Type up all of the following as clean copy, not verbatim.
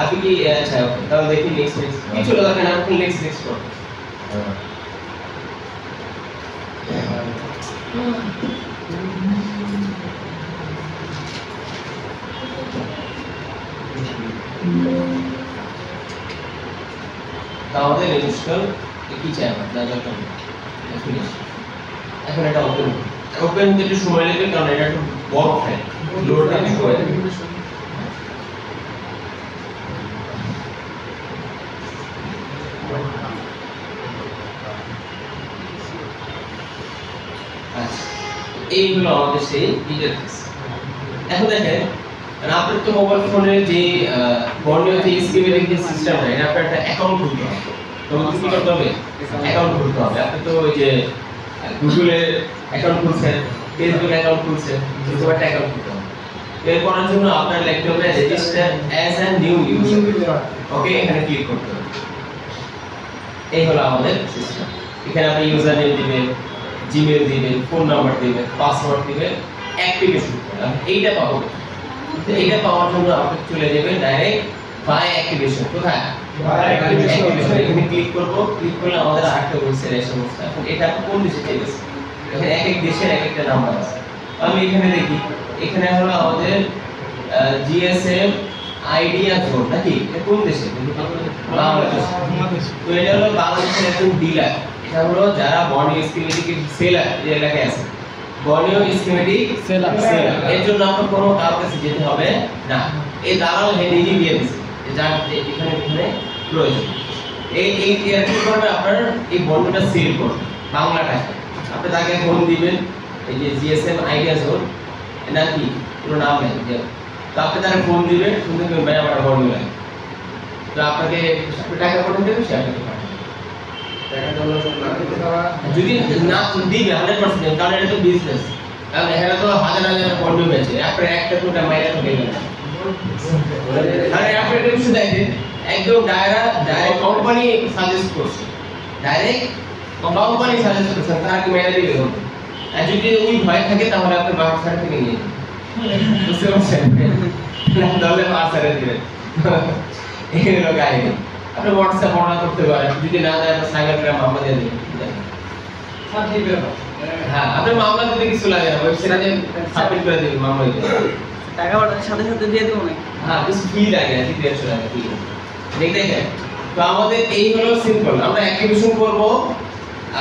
আপনি কি আচ্ছা তাহলে দেখি নেক্সট কি চলে দেখেন আপনি নেক্সট করুন আমাদের রেজিস্টার কি চাই আমরা যত ফিনিশ এখন এটা ওপেন দিতে সময় লাগবে কারণ এটা একটু বড় ফাইল লোড দিতে সময় লাগবে আচ্ছা এইগুলো আমাদের সেই ডিটেইলস এখন দেখেন আপনার তো মোবাইল ফোনে যে বর্ণীয় যে স্কিমেটিক যে সিস্টেম হয় এটা আপনার একটা অ্যাকাউন্ট খুলতে হবে তো কি করতে হবে অ্যাকাউন্ট খুলতে হবে আপনি তো ওই যে গুগলে অ্যাকাউন্ট খুলছেন ফেসবুক অ্যাকাউন্ট খুলছেন ইউটিউব একটা অ্যাকাউন্ট খুলতে হবে এর করার জন্য আপনার লিখতে হবে register as a new user okay এখানে ক্লিক করতে হবে এই হলো আমাদের সিস্টেম এখানে আপনি ইউজার নেম দিবেন জিমেইল দিবেন ফোন নাম্বার দিবেন পাসওয়ার্ড দিবেন অ্যাক্টিভেশন এইটা পাবো তো এইটা পাওয়ার জন্য আপনি চলে যাবেন ডাইরেক্ট বাই অ্যাক্টিভেশন কোথায় বাই অ্যাক্টিভেশন এখানে ক্লিক করব ক্লিক করলে আমাদের আরেকটা ওয়েবসাইট এসে বসছে এখন এটা কোন দেশে চাইছে এখানে এক এক দেশের এক একটা নাম্বার আছে আমি এখানে দেখি এখানে হলো আমাদের জিএসএম আইডিয়া জোন নাকি এটা কোন দেশে বাংলাদেশ তো এটা হলো বাংলাদেশের একজন ডিলার এটা হলো যারা বর্ণীয় স্কিমেটিক সেলার এই এলাকায় আছে বর্ণীয় স্কিমেটিক সেলার এর জন্য আপনার কোনো কারো কাছে যেতে হবে না এই দালাল হেডি দিয়ে দিয়েছে যা এখানে প্রয়োজন এই কি করবে আপনার এই বর্ণটা সেল করবে বাংলা টাকায় আপনি তাকে ফোন দিবেন এই যে জিএসএম আইডিয়া জোন নাকি পুরো নাম নেই তো আপনি তাকে ফোন দিবেন শুনতে ভাই আমার বর্ণ লাগে তো আপনাকে টাকা পাঠাতে দেবে সে আপনাকে যদি না দিবে 100% কারণ এটা তো বিজনেস কারণ এখানে তো হাজার হাজার বন্ড আছে আপনার একটা তো মাইরা তো গেল না আরে আপনি এটা শুধু দেখেন একদম ডাইরেক্ট কোম্পানি সাজেস্ট করছে ডাইরেক্ট কোম্পানি সাজেস্ট করছে তার কি মাইরা দিবে হবে আর যদি ওই ভয় থাকে তাহলে আপনি বাসা ছাড়া থেকে নিয়ে বুঝতে পারছেন তাহলে বাসা ছাড়া দিবেন এই হলো কাহিনী আপনি WhatsApp অর্ডার করতে পারেন যদি না যায় আপনি সাইবার ক্রাইম মামলা দিয়ে দিবেন হ্যাঁ আপনি মামলা দিতে কিছু লাগে না ওয়েবসাইটে সাবমিট করে দিবেন মামলা দিতে টাকা পাঠানোর সাথে সাথে দিয়ে দেবো নাকি হ্যাঁ কিছু ফি লাগে না 300 টাকা ফি দেখেন তো আমাদের এই হলো সিম্পল আমরা অ্যাক্টিভেশন করব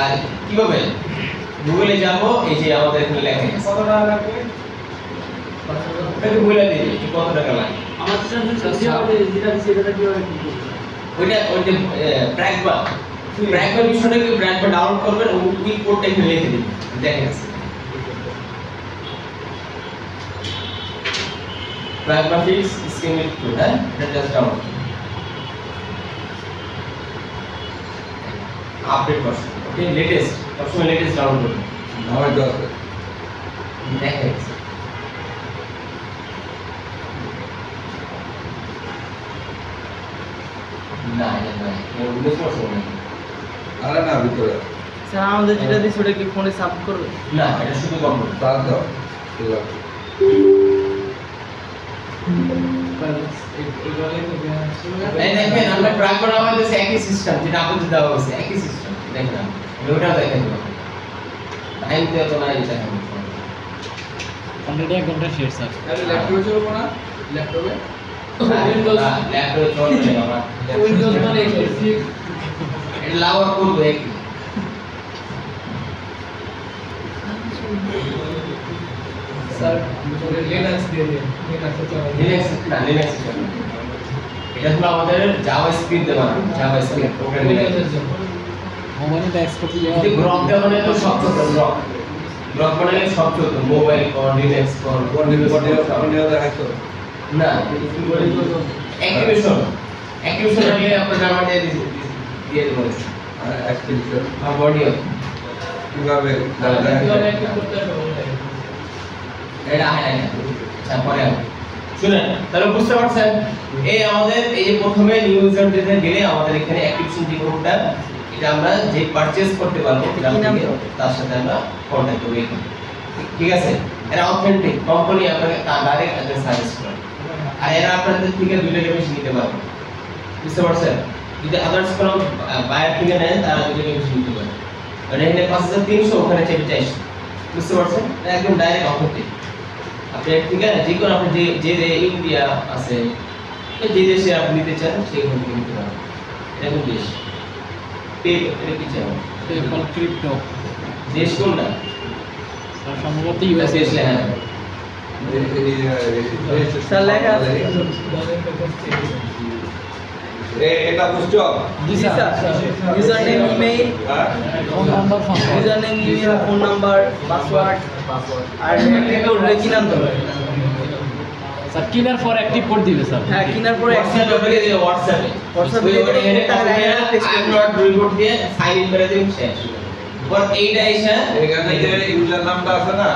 আর কিভাবে গুগলে যাব এই যে আমাদের এখানে লেখা আছে কত টাকা লাগবে এটা বলে দিই কত টাকা লাগে আমার যেটা সেটা কিভাবে ওইটা ব্র্যাকবার বিষয়টা কি ব্র্যাকবার ডাউনলোড করবেন ওই কোডটা এখানে লিখে দিবেন দেখেন ব্র্যাকবার ফিক্স স্কিমেট কোড হ্যাঁ এটা জাস্ট ডাউনলোড আপডেট ভার্সন ওকে লেটেস্ট সবসময় লেটেস্ট ডাউনলোড করবেন আমার দরকার দেখেন না না উনিশ বছর আরে না ভিতরে স্যার আমাদের যেটা দিছে ওটা কি ফোনে সাবমিট করবে না এটা শুধু কম্পিউটার তার দাও ঠিক আছে এই দেখেন আমরা ট্রাই করা হয়েছে একই সিস্টেম যেটা আপনাদের দেওয়া হয়েছে একই সিস্টেম দেখেন ওটা দেখেন টাইম দেওয়া তো নাই এটা এখন অলরেডি 1 ঘন্টা শেষ স্যার ল্যাপটপে চলবো না ল্যাপটপে ল্যাপটপে চলবে বাবা উইন্ডোজ মানে এটা লাওয়ার করব একই স্যার লিনাক্স দিয়ে দিন লিনাক্স এটা হলো আমাদের জাভাস্ক্রিপ্ট দেওয়া জাভাস্ক্রিপ্ট প্রোগ্রামিং এর জন্য মোবাইলে ডেস্কটপ যদি গ্রক দেওয়া মানে তো সব তো গ্রক মানে সব তো মোবাইল কর লিনাক্স কর বডি দেখাইছো না অ্যাক্টিভেশন হলে আপনার নাম্বার দিয়ে দেবো অ্যাক্টিভেশন আর বডিও কিভাবে এটা হয় না আচ্ছা পরে শুনেন তাহলে বুঝতে পারছেন এই আমাদের এই যে প্রথমে নিউ ইউজার দিতে গেলে আমাদের এখানে অ্যাক্টিভেশন যে কোডটা এটা আমরা যে পারচেজ করতে পারবো তার সাথে আমরা কন্টাক্ট করব ঠিক আছে এটা অথেন্টিক কোম্পানি আপনাকে ডাইরেক্ট সাজেস্ট করে আর এরা আপনাদের থেকে 2 টাকা বেশি নিতে পারবে বুঝতে পারছেন যদি আদার্স কোন বায়ার থেকে নেন তারা 2 টাকা বেশি নিতে পারবে আর এখানে 5300 ওখানে 450 বুঝতে পারছেন একদম ডাইরেক্ট অথেন্টিক আপনি ঠিক আছে যে কোন আপনি যে ইন্ডিয়া আছে যে দেশে আপনি নিতে চান সেই থেকে নিতে পারবেন এরকম দেশ পে এটা কি চান পেপাল ক্রিপ্টো দেশ কোনটা সম্ভবত ইউএস দেশ লেখা স্যার লেখা আছে এটা বুঝছো জি sir user name email phone number user name email phone number password আর এটা উঠলে কি নাম দেবে স্যার কিনার পর অ্যাক্টিভ করে দিবে স্যার হ্যাঁ কিনার পরে হোয়াটসঅ্যাপে দিয়ে দিও হোয়াটসঅ্যাপে হোয়াটসঅ্যাপে এখানে টাকা আপলোড রিপোর্ট দিয়ে সাইন ইন করে দিন শেষ পর এইটা এসে এখানে যে ইউজার নামটা আছে না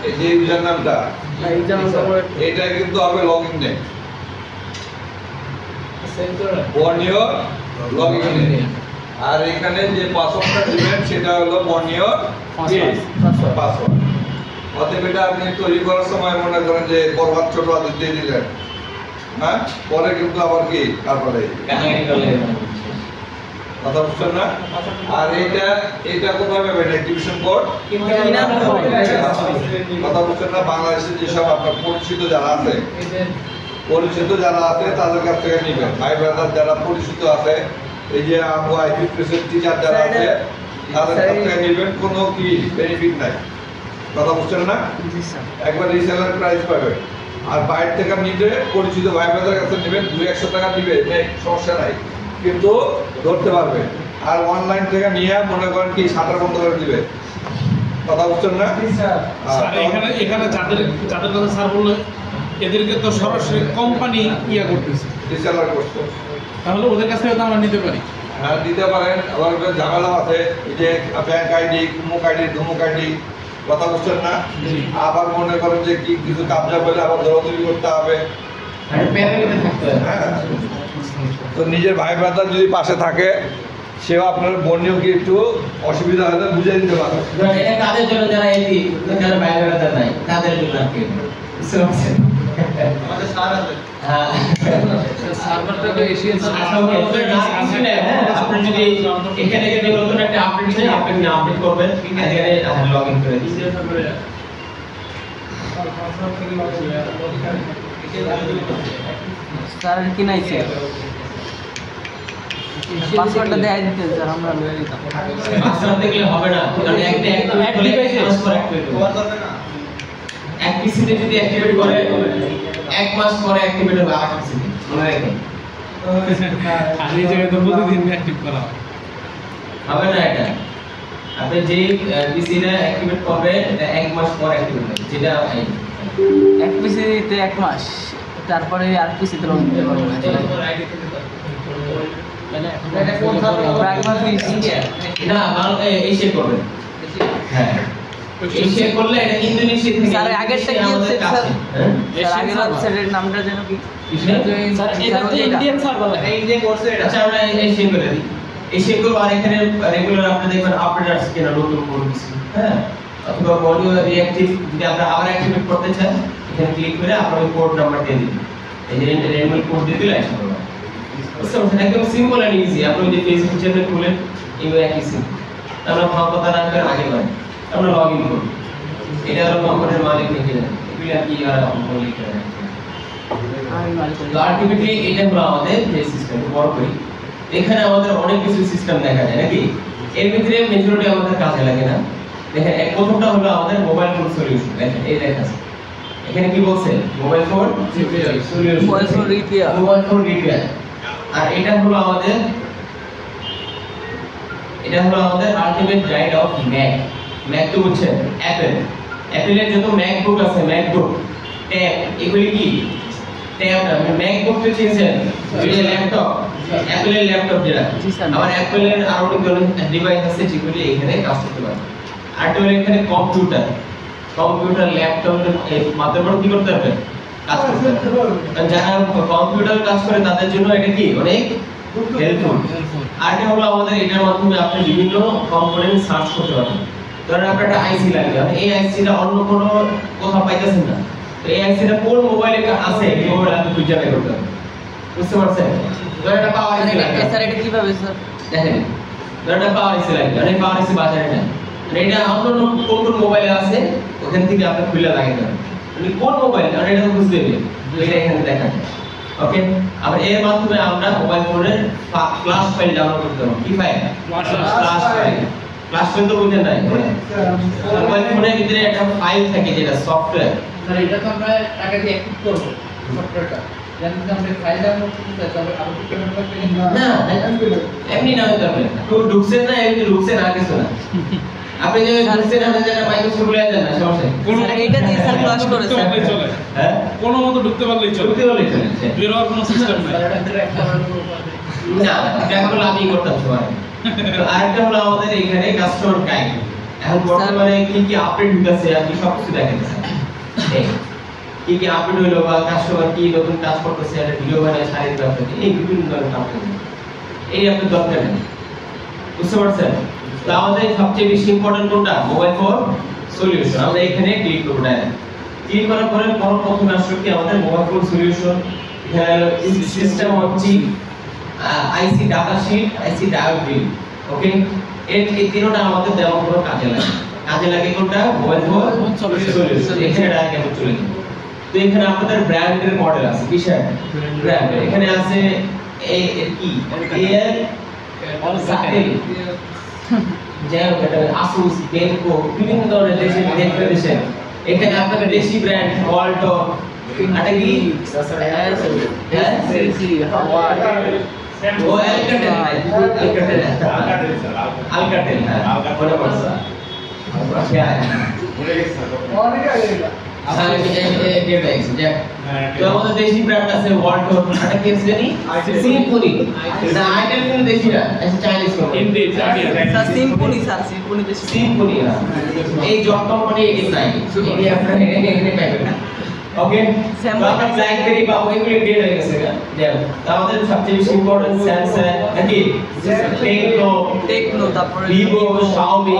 এই যে ইউজার নামটা এই যেমন তারপরে এটা কিন্তু হবে লগইন নেম বর্ণীয় লগইন নেম আর এখানে যে পাসওয়ার্ডটা দিবেন সেটা হলো বর্ণীয় পাসওয়ার্ড অতএব এটা আপনি তৈরি করার সময় মনে করেন যে বরবাদ ছোট হাতে দিয়ে দিলেন হ্যাঁ পরে কিন্তু আবার কি তারপরে কাহিনী করলে কথা বুঝছেন না আর এটা কোথায় পাবেন অ্যাক্টিভেশন কোড কথা বুঝছেন না বাংলাদেশে যেসব আপনার পরিচিত যারা আছে তাদের কাছ থেকে নিবেন ভাই ব্রাদার যারা পরিচিত আছে এই যে আমগো আইপি প্রেসেন্ট টিচার যারা আছে তাদের কাছ থেকে নিবেন কোনো কি বেনিফিট নাই কথা বুঝছেন না একবার রিসেলার প্রাইস পাবেন আর বাইরে থেকে নিলে পরিচিত ভাই ব্রাদার কাছে নেবেন 200 টাকা দিবে সমস্যা নাই কিন্তু ধরতে পারবে আর অনলাইন থেকে নিয়ে মনে করেন কি শাটার বন্ধ করে দিবে কথা বুঝছেন না স্যার এখানে যাদের কথা স্যার বললো এদেরকে তো সরাসরি কোম্পানি ইয়া করতেছে রিসেলার করতে তাহলে ওদের কাছ থেকে তো আমরা নিতে পারি হ্যাঁ দিতে পারেন আবার ঝামেলা আছে এই যে ব্যাংক আইডি কুমুক আইডি ধুমুক আইডি কথা বুঝছেন না আবার মনে করেন যে কি কিছু কাবজা পেলে আবার দৌড়াদৌড়ি করতে হবে আর প্যারামিটার থাকতে হবে হ্যাঁ তো নিজের ভাই ব্রাদার যদি পাশে থাকে সেও আপনার বর্ণীয় কি একটু অসুবিধা হলে বুঝে দিতে পারে ধরুন এটা কাদের জন্য যারা এটি যারা বায়োডাটা নাই তাদের জন্য আর কি বুঝতে পারছেন আমাদের স্যার আছে হ্যাঁ সার্ভারটা তো এশিয়ান আপনি যদি এখানে যদি নতুন একটা আপডেট চাই আপনি আপডেট করবেন এখানে লগ ইন করে দিন স্যার কি নাইছে পাসওয়ার্ডটা দেয়া দিতেন স্যার আমরা লয়ে দিতাম পাসওয়ার্ড দেখলে হবে না কারণ একটা অ্যাক্টিভেট করলে ট্রান্সফার অ্যাক্টিভেট হবে এক পিসিতে যদি অ্যাক্টিভেট করে এক মাস পরে অ্যাক্টিভেট হবে আর পিসিতে মনে রাখবেন খালি জায়গায় তো প্রতিদিন অ্যাক্টিভ করা হয় হবে না এটা আপনি যে পিসিটা অ্যাক্টিভেট করবেন এটা এক মাস পর অ্যাক্টিভেট হবে যেটা এক পিসিতে এক মাস তারপরে আর পিসিতে লগ দিতে পারবো এটা কোন এটা এশিয়া করবেন হ্যাঁ এশিয়া করলে এটা ইন্দোনেশিয়া থেকে স্যার আগেরটা কি আমাদের স্যার কাছে স্যার আগের ওয়েবসাইটের নামটা যেন কি স্যার এটা তো ইন্ডিয়ান সার্ভার ইন্ডিয়া কোর্সে এটা আচ্ছা আমরা এশিয়া করে দিই এশিয়া করব আর এখানে রেগুলার আপনি দেখবেন আপডেট আসছে কিনা নতুন কোনো কিছু হ্যাঁ অথবা বডি রিঅ্যাক্টিভ যদি আমরা আবার অ্যাক্টিভেট করতে চান এখানে ক্লিক করে আপনার কোড নাম্বার দিয়ে দিন এই যে রেনুয়াল কোড দিয়ে দিলে আসবে একদম সিম্পল এন্ড ইজি আপনি যে ফেসবুক চ্যানেল খুলেন এই একই সিম্পল আমরা কথা রাখবেন আগে নয় আমরা লগ ইন করব এটা হলো কোম্পানির মালিক লিখে দেন এগুলো কি আর আপনি লিখে দেন তো আলটিমেটলি এটা হলো আমাদের যে সিস্টেম বড় করি এখানে আমাদের অনেক কিছু সিস্টেম দেখা যায় নাকি এর ভিতরে মেজরিটি আমাদের কাজে লাগে না দেখেন এক প্রথমটা হলো আমাদের মোবাইল ফোন সলিউশন দেখেন এই দেখা এখানে কি বলছে mobile phone solution mobile phone repair mobile phone repair আর এটা হলো আমাদের আলটিমেট গাইড অফ ম্যাক তো বুঝছেন অ্যাপলের যত ম্যাকবুক আছে ম্যাকবুক ট্যাব এগুলি কি ট্যাব ম্যাকবুক তো চিনছেন এই যে ল্যাপটপ অ্যাপলের ল্যাপটপ যেটা আবার অ্যাপলের আরো অনেক ধরনের ডিভাইস আছে যেগুলি এখানে কাজ করতে পারে আর তো এখানে কম্পিউটার ল্যাপটপের মাধ্যমে কি করতে পারবে কাজ করতে পারবে যারা কম্পিউটার কাজ করে তাদের জন্য এটা কি অনেক হেল্পফুল আর এটা হলো আমাদের এটার মাধ্যমে আপনি বিভিন্ন কম্পোনেন্ট সার্চ করতে পারবেন ধরেন আপনার একটা আইসি লাগবে এই আইসিটা অন্য কোনো কোথাও পাইতেছেন না তো এই আইসিটা কোন মোবাইলে আছে এগুলো আপনি খুঁজে বের করতে হবে বুঝতে পারছেন ধরেন এটা পাওয়ার আইসি লাগে স্যার এটা কিভাবে স্যার দেখেন ধরেন এটা পাওয়ার আইসি লাগে অনেক পাওয়ার আইসি বাজারে না এটা অন্য কোন মোবাইলে আছে ওখান থেকে আপনি খুলে লাগাতে হবে মানে কোন মোবাইল আর এটা বুঝতে হবে এটা এখানে দেখা যায় ওকে আবার এর মাধ্যমে আমরা মোবাইল ফোনের ক্লাস ফাইল ডাউনলোড করতে পারবো কি file class file class file তো বুঝেন নাই মোবাইল ফোনের ভিতরে একটা ফাইল থাকে যেটা সফটওয়্যার স্যার এটা তো আমরা টাকা দিয়ে অ্যাক্টিভ করব সফটওয়্যারটা জানেন যে আমরা ফাইল ডাউনলোড করতে চাই তবে আরো কি পেমেন্ট করতে না এমনি না হতে পারে তো ঢুকছেন না এমনি ঢুকছেন আর কিছু না আপনি যে ঢুকছেন আপনার জায়গা মাইক্রোসফট খুলে দেন না সমস্যা স্যার এটা দিয়ে স্যার ক্লাস করে স্যার চলে হ্যাঁ কোনো মতো ঢুকতে পারলেই চলে ঢুকতে বলে চলে বের হওয়ার কোনো সিস্টেম নাই স্যার এটা ট্র্যাক করার কোনো না ট্র্যাক হলো আমি করতাম সবাই তো আরেকটা হলো আমাদের এখানে কাস্টমার গাইড এখন বর্তমানে কি কি আপডেট হইতাছে আর কি সব কিছু দেখাইতেছে কি কি আপডেট হইলো বা কাস্টমার কি নতুন কাজ করতেছে একটা ভিডিও বানিয়ে ছাড়িয়ে দিতে হবে এই বিভিন্ন ধরনের কাজ এই আপনার দরকার নেই বুঝতে পারছেন তো আমাদের সবচেয়ে বেশি ইম্পর্টেন্ট কোনটা মোবাইল ফোন সলিউশন আমরা এখানে ক্লিক করব ডাইরেক্ট ক্লিক করার পরে প্রথমে আসলে কি আমাদের মোবাইল ফোন সলিউশন এখানে সিস্টেম হচ্ছে আইসি ডাটা শীট আইসি ডায়াগ্রাম ওকে এই তিনটা আমাদের দেওয়া কোনো কাজে লাগে কোনটা মোবাইল ফোন সলিউশন এখানে ডায়াগ্রাম চলে যাবে তো এখানে আমাদের ব্র্যান্ডের মডেল আছে কিসের ব্র্যান্ড এখানে আছে এই কি এর অলসাটেল যাই হোক এটা আসুস বেলকো বিভিন্ন ধরনের দেশের এখানে আপনাদের দেশি ব্র্যান্ড ওয়ালটন এটা কি ও আলকাটেল বড় বড় क्या है তো আমাদের দেশি ব্র্যান্ড আছে ওয়ালটন এটা কি জানি সিম্ফনি না আইটেল কিন্তু দেশি না এটা চাইনিজ কোম্পানি স্যার সিম্ফনি দেশি সিম্ফনি এই জব কোম্পানি এই নাই এই আপনারা এখানে পাবেন ওকে তো আমরা ব্ল্যাকবেরি বা ওইগুলো ডেট হয়ে গেছে দেখো তো আমাদের সবচেয়ে বেশি ইম্পর্টেন্ট স্যামসাং নাকি টেকনো তারপরে ভিভো শাওমি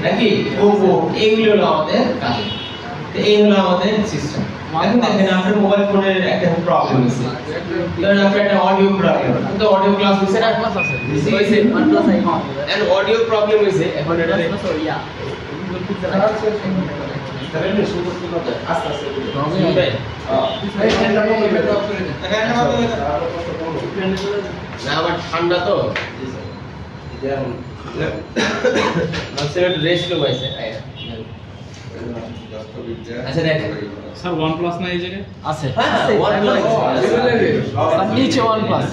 নাকি ওপো এইগুলো হলো আমাদের কাজ তো এই হলো আমাদের সিস্টেম এখন দেখেন আপনার মোবাইল ফোনের একটা প্রবলেম আছে ধরেন আপনার একটা অডিও প্রবলেম তো অডিও ক্লাস হইছে না ক্লাস আছে হইছে OnePlus iPhone and audio problem হইছে এখন এটা ইয়া আস্তে আস্তে না আমার ঠান্ডা তো রেস্ট রুম আছে আচ্ছা দেখেন স্যার OnePlus না এই জায়গায় আছে হ্যাঁ OnePlus আর নিচে OnePlus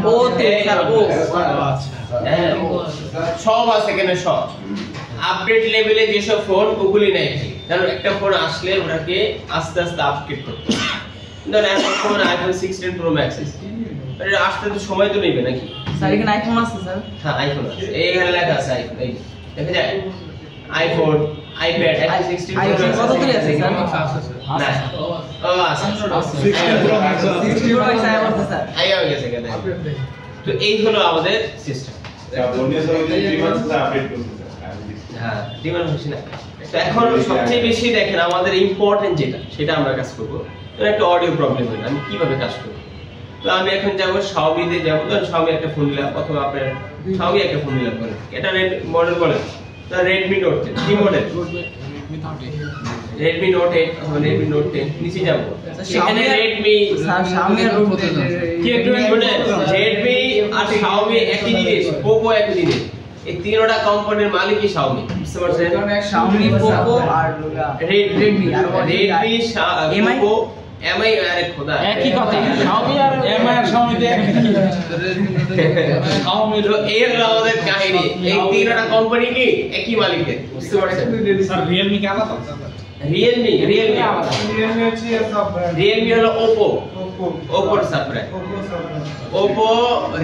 ও তে স্যার ও হ্যাঁ সব আছে এখানে সব আপডেট লেভেলে যেসব ফোন ওগুলি নাই কারণ একটা ফোন আসলে ওটাকে আস্তে আস্তে আপডেট করতে হবে ধরেন এখন ফোন আইফোন 16 প্রো ম্যাক্স এটা আসতে তো সময় তো নেবে নাকি স্যার এখানে আইফোন আছে স্যার হ্যাঁ আইফোন আছে এইখানে লেখা আছে আইফোন এই দেখা যায় iPhone iPad iPhone 16 pro iPhone কত করে আছে স্যার না ও আছে 16 প্রো ম্যাক্স 60 প্রো ম্যাক্স আছে স্যার আইয়া হয়ে গেছে কেন তো এই হলো আমাদের সিস্টেম হ্যাঁ ডিমান্ড হচ্ছে না তো এখন সবচেয়ে বেশি দেখেন আমাদের ইম্পর্টেন্ট যেটা সেটা আমরা কাজ করব তো একটা অডিও প্রবলেম হলো আমি কিভাবে কাজ করব তো আমি এখন যাব Xiaomi তে যাব তো Xiaomi একটা ফোন নিলাম অথবা আপনার Xiaomi একটা ফোন নিলাম বলেন এটা রেড মডেল বলেন তো Redmi Note 10 কি মডেল Redmi Note 8 অথবা Redmi Note 10 নিচে যাব এখানে Redmi স্যার Xiaomi এর উপরে কি একটু শুনেন Redmi আর Xiaomi একই জিনিস Poco একই জিনিস এই তিনটা কোম্পানির মালিকই Xiaomi বুঝতে পারছেন Xiaomi Poco আর Redmi আর Redmi Poco MI আরে খোদা একই কথা Xiaomi আর MI আর Xiaomi তে একই Xiaomi তো এই হলো আমাদের কাহিনী এই তিনটা কোম্পানি কি একই মালিকের বুঝতে পারছেন স্যার Realme কি আলাদা Realme আলাদা Realme হলো Oppo এর সাবব্র্যান্ড Oppo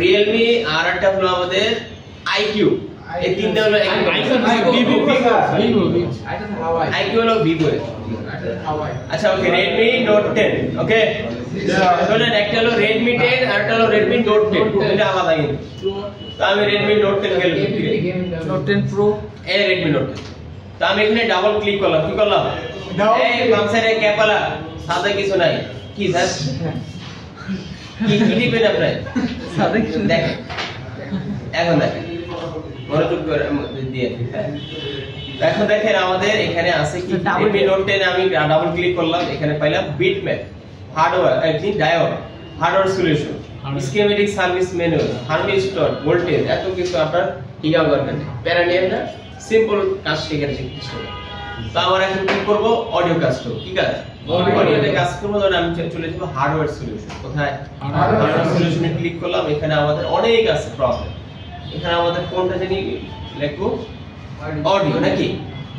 Realme আর একটা হলো আমাদের IQ এই তিনটা হলো IQ হলো Vivo আচ্ছা ওকে Redmi Note 10 ওকে তাহলে একটা হলো Redmi 10 আর একটা হলো Redmi Note 10 এটা আলাদা কিন্তু তো আমি Redmi Note 10 গেল Note 10 Pro এই Redmi Note 10 তো আমি এখানে ডাবল ক্লিক করলাম, কি করলাম, এই বাম সাইডে ক্যাপালা সাদা কিছু নাই, কি স্যার কি টিপেন আপনি সাদা কিছু দেখেন, এখন দেখেন মনোযোগ করে দিয়ে এখন দেখেন আমাদের এখানে আছে কি এমপি নোট 10 আমি ডাবল ক্লিক করলাম, এখানে পাইলাম বিটম্যাপ, হার্ডওয়্যার কি diode, hardware solution, schematic service manual, thermistor, voltage, এত কিছু আপনার ঠিকা দরকার নেই, প্যারানিয়াম না, সিম্পল কাজ শিখে শিখতে। তো আমরা এখন কি করব, অডিও কাজ করব, কি কাজ, অডিওতে কাজ করব। ধরুন আমি চলে যাব হার্ডওয়্যার সলিউশন, কোথায় হার্ডওয়্যার সলিউশনে ক্লিক করলাম, এখানে আমাদের অনেক আছে প্রবলেম, এখানে আমাদের কোনটা জানি লিখবো, অডিও নাকি।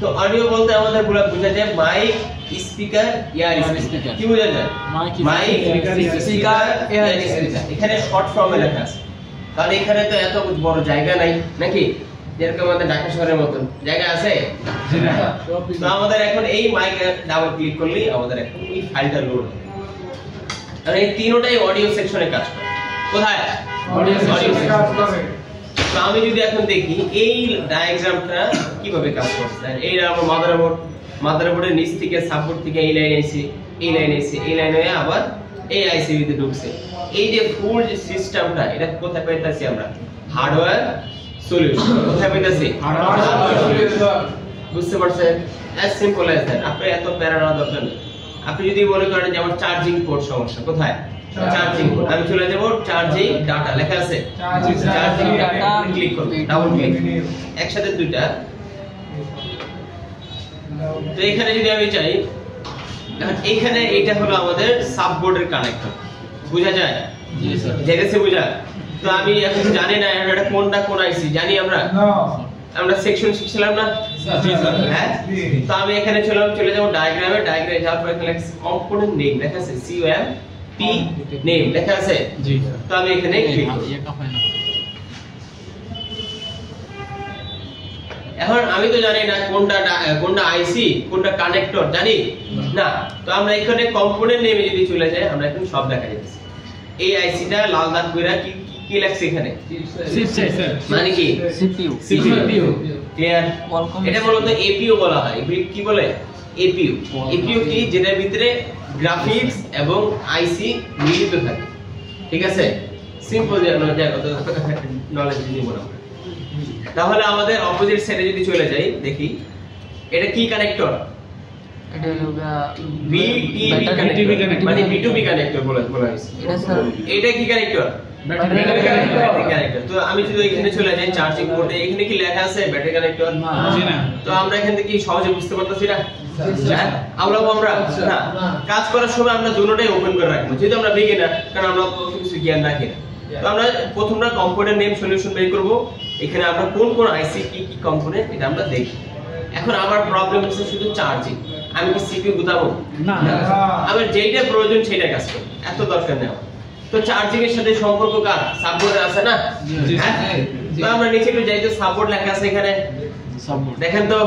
তো অডিও বলতে আমাদের বোঝা যায় মাইক, স্পিকার, ইয়ার স্পিকার, কি বোঝা যায়, মাইক, স্পিকার, ইয়ার স্পিকার। এখানে শর্ট ফর্মে লেখা আছে, কারণ এখানে তো এত বড় জায়গা নাই নাকি, যেরকম আমাদের ঢাকা শহরের মতন জায়গা আছে। তো আমাদের এখন এই মাইকে ডাবল ক্লিক করলেই আমাদের এখন এই ফাইলটা লোড হবে। আর এই তিনটাই অডিও সেকশনে কাজ করে, কোথায়, অডিও সেকশনে। তো আমি যদি এখন দেখি এই ডায়াগ্রামটা কিভাবে কাজ করছে, এই আমার মাদারবোর্ডের নিচ থেকে সাপোর্ট থেকে এই লাইন আইছে, এই লাইন আইছে, এই লাইন হয়ে আবার এই আইসিবি তে ঢুকছে। এই যে ফুল যে সিস্টেমটা, এটা কোথায় পাইতাছি আমরা, হার্ডওয়্যার সলিউশন, কোথায় পাইতাছি, হার্ডওয়্যার সলিউশন। বুঝতে পারছেন, as simple as that। আপনি এত প্যারা নেওয়ার দরকার নেই। আপনি যদি মনে করেন যে আমার চার্জিং পোর্ট সমস্যা, কোথায়, চার্জিং পোর্ট, আমি চলে যাব চার্জিং ডাটা, লেখা আছে চার্জিং ডাটা, ক্লিক করব, ডাবল ক্লিক, একসাথে দুইটা। তো এখানে যদি আমি চাই, এখানে এটা হলো আমাদের সাববোর্ডের কানেক্টর, বোঝা যায়, জি স্যার, যেটাছে বোঝা। তো আমি এখন জানি না এটা কোনটা কোন আইসি, জানি আমরা, আমরা সেকশন শিখছিলাম না, জি স্যার, হ্যাঁ। তো আমি এখানে চলে যাব ডায়াগ্রামে, ডায়াগ্রামে যাওয়ার পর এখানে কম্পোনেন্ট নেম লেখা আছে, COMP নেম লেখা আছে, জি স্যার। তো আমি এখানে ক্লিক করব। এখন আমি তো জানি না কোনটা আইসি, কোনটা কানেক্টর, জানি না। তো আমরা এখানে কম্পোনেন্ট নেমে যদি চলে যাই, আমরা এখন সব দেখা যাচ্ছে। এই আইসিটা লাল দাগ কইরা কি লেখছে এখানে, মানে কি, CPU, ক্লিয়ার। এটা মূলত APU বলা হয়, কি বলে, APU কি, যেটার ভিতরে গ্রাফিক্স এবং আইসি মিলিত থাকে, ঠিক আছে, সিম্পল নলেজ নিব না। তাহলে আমাদের অপোজিট সাইডে যদি চলে যাই, দেখি এটা কি কানেক্টর, এটা হলো BTB কানেক্টর, মানে B2B কানেক্টর বলা হয়েছে। এটা কি কানেক্টর, ব্যাটারি কানেক্টর। তো আমি যদি এখানে চলে যাই চার্জিং পোর্টে, এখানে কি লেখা আছে ব্যাটারি কানেক্টর, জি না। তো আমরা এখান থেকে কি সহজে বুঝতে পারতেছি না, আমরা না, কাজ করার সময় আমরা দুটোটাই ওপেন করে রাখবো, যেহেতু আমরা বিগিনার, কারণ আমরা কিছু জ্ঞান রাখি না। তো আমরা প্রথমটা কম্পোনেন্ট নেম সলিউশন বের করব, এখানে আমরা কোন আইসি কি কম্পোনেন্ট এটা আমরা দেখি। এখন আমার প্রবলেম হচ্ছে শুধু চার্জিং, আমি কি সিপিইউ গুতাবো না, আমার যেটা প্রয়োজন সেটা কাজ করব, এত দরকার নেই। তো চার্জিং এর সাথে সম্পর্ক কার, সাববোর্ডে আছে না, তো আমরা নিচে একটু যাই, তো সাববোর্ড লেখা আছে এখানে, দেখেন তো,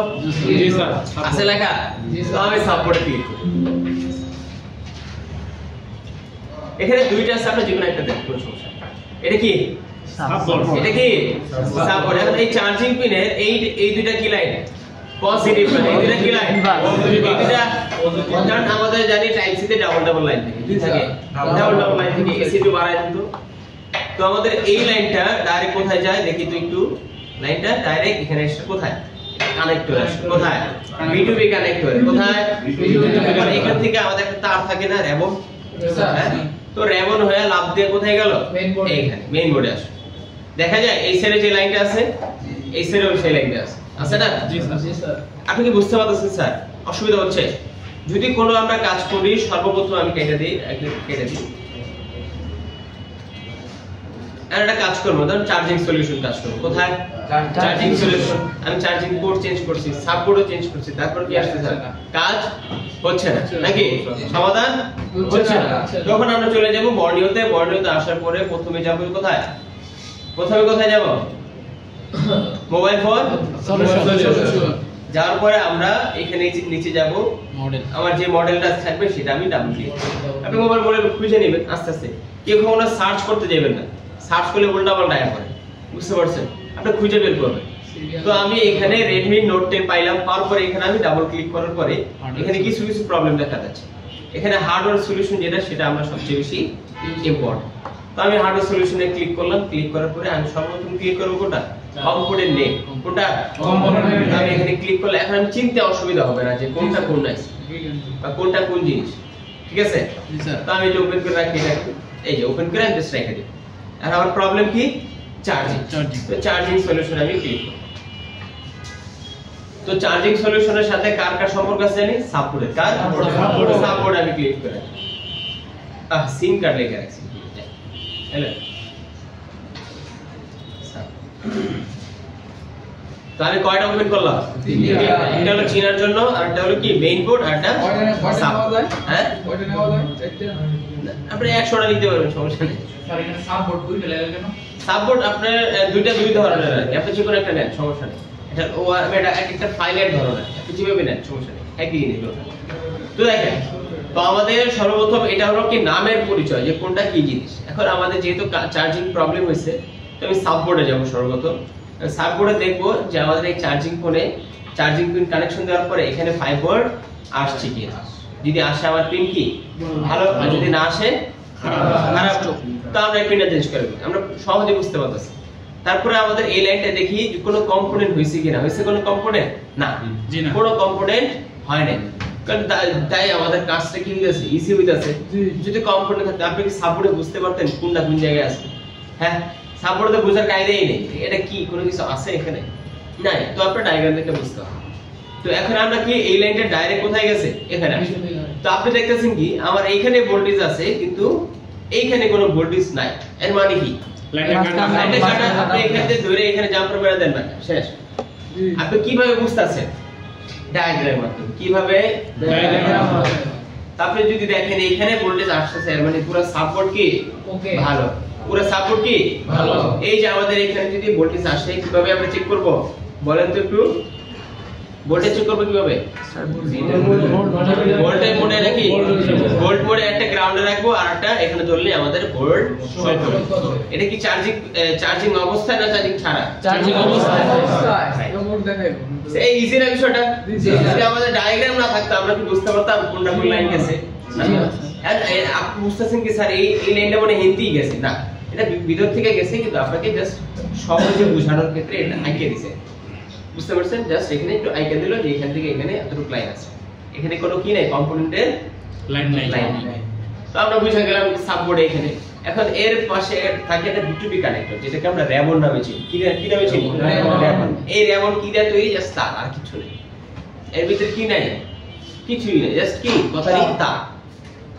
জি স্যার, আছে লেখা। তো আমি সাববোর্ডে ক্লিক করি, এখানে দুইটা আছে, আপনি যেকোনো একটা দেখুন, কোনো সমস্যা। এটা কি সাববোর্ড, এটা কি সাববোর্ড। এখন এই চার্জিং পিনের এই দুইটা কি লাইন, পজিটিভ লাইন, এই দুইটা কি লাইন, পজিটিভ। এই দুইটা কারণ আমাদের জানি টাইপ সি তে ডাবল লাইন থাকে, কি থাকে, ডাবল লাইন থেকে এসি টু বাড়ায় কিন্তু। তো আমাদের এই লাইনটা ডাইরেক্ট কোথায় যায় দেখি তো একটু, লাইনটা ডাইরেক্ট এখানে এসে কোথায়, কানেক্টর আসে, কোথায়, B2B কানেক্টর, কোথায়, এখান থেকে আমাদের একটা তার থাকে না, রেবন, তো রেবন হয়ে লাভ দিয়ে কোথায় গেল, এইখানে মেইন বোর্ডে আসে। দেখা যায় এই সাইডে যে লাইনটা আছে, এই সাইডেও সেই লাইনটা আছে না, জি স্যার। আপনি কি বুঝতে পারতেছেন স্যার, অসুবিধা হচ্ছে? যদি কোনো আমরা কাজ করি, সর্বপ্রথম আমি কেটে দিই, আর একটা কাজ করবো, ধরুন চার্জিং সলিউশন কাজ করবো, কোথায়, চার্জিং সলিউশন। আমি চার্জিং পোর্ট চেঞ্জ করছি, সাববোর্ডও চেঞ্জ করছি, তারপর কি আসছে স্যার, কাজ হচ্ছে না নাকি, সমাধান হচ্ছে না। তখন আমরা চলে যাব বর্ণিওতে, বর্ণিওতে আসার পরে প্রথমে যাব কোথায়, কোথায় যাব, মোবাইল ফোন সলিউশন। যাওয়ার পরে আমরা এখানে নিচে যাব, মডেল, আমার যে মডেলটা থাকবে সেটা আমি ডাবল ক্লিক করব। আপনি মোবাইল মডেল খুঁজে নেবেন আস্তে আস্তে, কেউ কখনো সার্চ করতে যাবেন না, সার্চ করলে উল্টা পাল্টা আয়া করে, বুঝতে পারছেন, আপনি খুঁজে বের করবেন। তো আমি এখানে Redmi Note 10 পাইলাম, পাওয়ার পরে এখানে আমি ডাবল ক্লিক করার পরে এখানে কিছু কিছু প্রবলেম দেখা যাচ্ছে। এখানে হার্ডওয়্যার সলিউশন যেটা সেটা আমরা সবচেয়ে বেশি ইম্পর্টেন্ট। তো আমি হার্ডওয়্যার সলিউশনে ক্লিক করলাম, ক্লিক করার পরে আমি সর্বপ্রথম ক্লিক করব কোনটা, কম্পোনেন্ট নেম, কোনটা কম্পোনেন্ট। আমি এখানে ক্লিক করলে এখন আমি চিনতে অসুবিধা হবে না যে কোনটা কোন নাই বা কোনটা কোন জিনিস, ঠিক আছে? তো আমি এটা ওপেন করে রাখি, এটা এই যে ওপেন করে আমি জাস্ট রেখে দিই। আর আমার প্রবলেম কি, চার্জিং। তো চার্জিং সলিউশন আমি ক্লিক করব। তো চার্জিং সলিউশনের সাথে কার কার সম্পর্ক আছে জানি, সাপোর্টের। কার সাপোর্ট আমি ক্লিক করে সিম কার্ড লেখা রাখছি, হ্যালো। তো আমি কয়টা ওপেন করলাম, একটা হলো চিনার জন্য, আর একটা হলো কি মেইন বোর্ড, আর একটা সাপোর্ট। হ্যাঁ ওইটা নেওয়া যায় আপনি 100টা নিতে পারবেন, সমস্যা নেই। স্যার এখানে সাপোর্ট দুইটা লাগে কেন? সাপোর্ট আপনার দুইটা দুই ধরনের আছে, আপনি যে কোনো একটা নেন, সমস্যা নেই। এটা এটা একটা ফাইলের ধরনের, আপনি যেভাবে নেন সমস্যা নেই, একই জিনিস। তো দেখেন, তো আমাদের সর্বপ্রথম এটা হলো কি নামের পরিচয়, যে কোনটা কি জিনিস। এখন আমাদের যেহেতু চার্জিং প্রবলেম হয়েছে, তো আমি সাববোর্ডে যাব। সর্বপ্রথম সাববোর্ডে দেখব যে আমাদের এই চার্জিং ফোনে চার্জিং পিন কানেকশন দেওয়ার পরে এখানে 5 ভোল্ট আসছে কি। যদি আসে আমার পিন কি ভালো, আর যদি না আসে খারাপ, তো আমরা এই পিনটা চেঞ্জ করে দিই, আমরা সহজে বুঝতে পারতেছি। তারপরে আমাদের এই লাইনটা দেখি যে কোনো কম্পোনেন্ট হইছে কিনা। হইছে কোনো কম্পোনেন্ট? না, কোনো কম্পোনেন্ট হয় না। কারণ তাই আমাদের কাজটা কি হইতাছে, ইজি হইতাছে। যদি কম্পোনেন্ট থাকে, আপনি কি সাপোর্টে বুঝতে পারতেন কোনটা কোন জায়গায় আছে? হ্যাঁ, সাপোর্টে বোঝার কায়দাই নেই, এটা কি কোনো কিছু আছে এখানে নাই। তো আপনার ডায়াগ্রাম দেখে বুঝতে হবে। তো এখন আমরা কি এই লাইনটা ডাইরেক্ট কোথায় গেছে, এখানে আসে। তো আপনি দেখতেছেন কি আমার এইখানে ভোল্টেজ আছে, কিন্তু এইখানে কোনো ভোল্টেজ নাই। এর মানে কি, লাইনটা কাটা। আপনি এখানে ধরে এখানে জাম্পার মেরে দেন না, শেষ। আপনি কিভাবে বুঝতাছেন, ডায়াগ্রামের মাধ্যমে। কিভাবে, ডায়াগ্রাম। তারপরে যদি দেখেন এইখানে ভোল্টেজ আসছে, এর মানে পুরো সাপোর্ট কি ওকে ভালো, পুরো সাপোর্ট কি ভালো। এই যে আমাদের এখানে যদি ভোল্টেজ আসে, কিভাবে আমরা চেক করব বলেন তো একটু? ভোল্টেজ চেক করব কিভাবে? ভোল্টেজ মোডে নাকি, ভোল্ট মোডে একটা গ্রাউন্ডে রাখবো, আর একটা এখানে ধরলে আমাদের ভোল্ট শো করবে। এটা কি চার্জিং অবস্থায় না চার্জিং ছাড়া? চার্জিং অবস্থায়। মোড দেখাইবো। এই ইজি না বিষয়টা? যদি আমাদের ডায়াগ্রাম না থাকতো, আমরা কি বুঝতে পারতাম কোনটা কোন লাইন গেছে? আপনি বুঝতেছেন কি স্যার এই লাইনটা মানে হিন্দিই গেছে? না, এটা ভিতর থেকে গেছে, কিন্তু আপনাকে জাস্ট সহজে বোঝানোর ক্ষেত্রে এটা আইকে দিয়েছে। বুঝতে পারছেন? জাস্ট এখানে একটু আইকে দিল যে এখান থেকে এখানে এতটুকু লাইন আছে, এখানে কোনো কি নাই, কম্পোনেন্টের লাইন নাই। তো আমরা বুঝে গেলাম সাববোর্ড এখানে। এখন এর পাশে থাকে একটা B2B কানেক্টর, যেটাকে আমরা র্যামন নামে চিনি। কি নামে চিনি? র্যামন। এই র্যামন কি দিয়ে তৈরি? জাস্ট তার, আর কিছু নেই। এর ভিতরে কি নাই, কিছুই নেই, জাস্ট কি কথারই তার।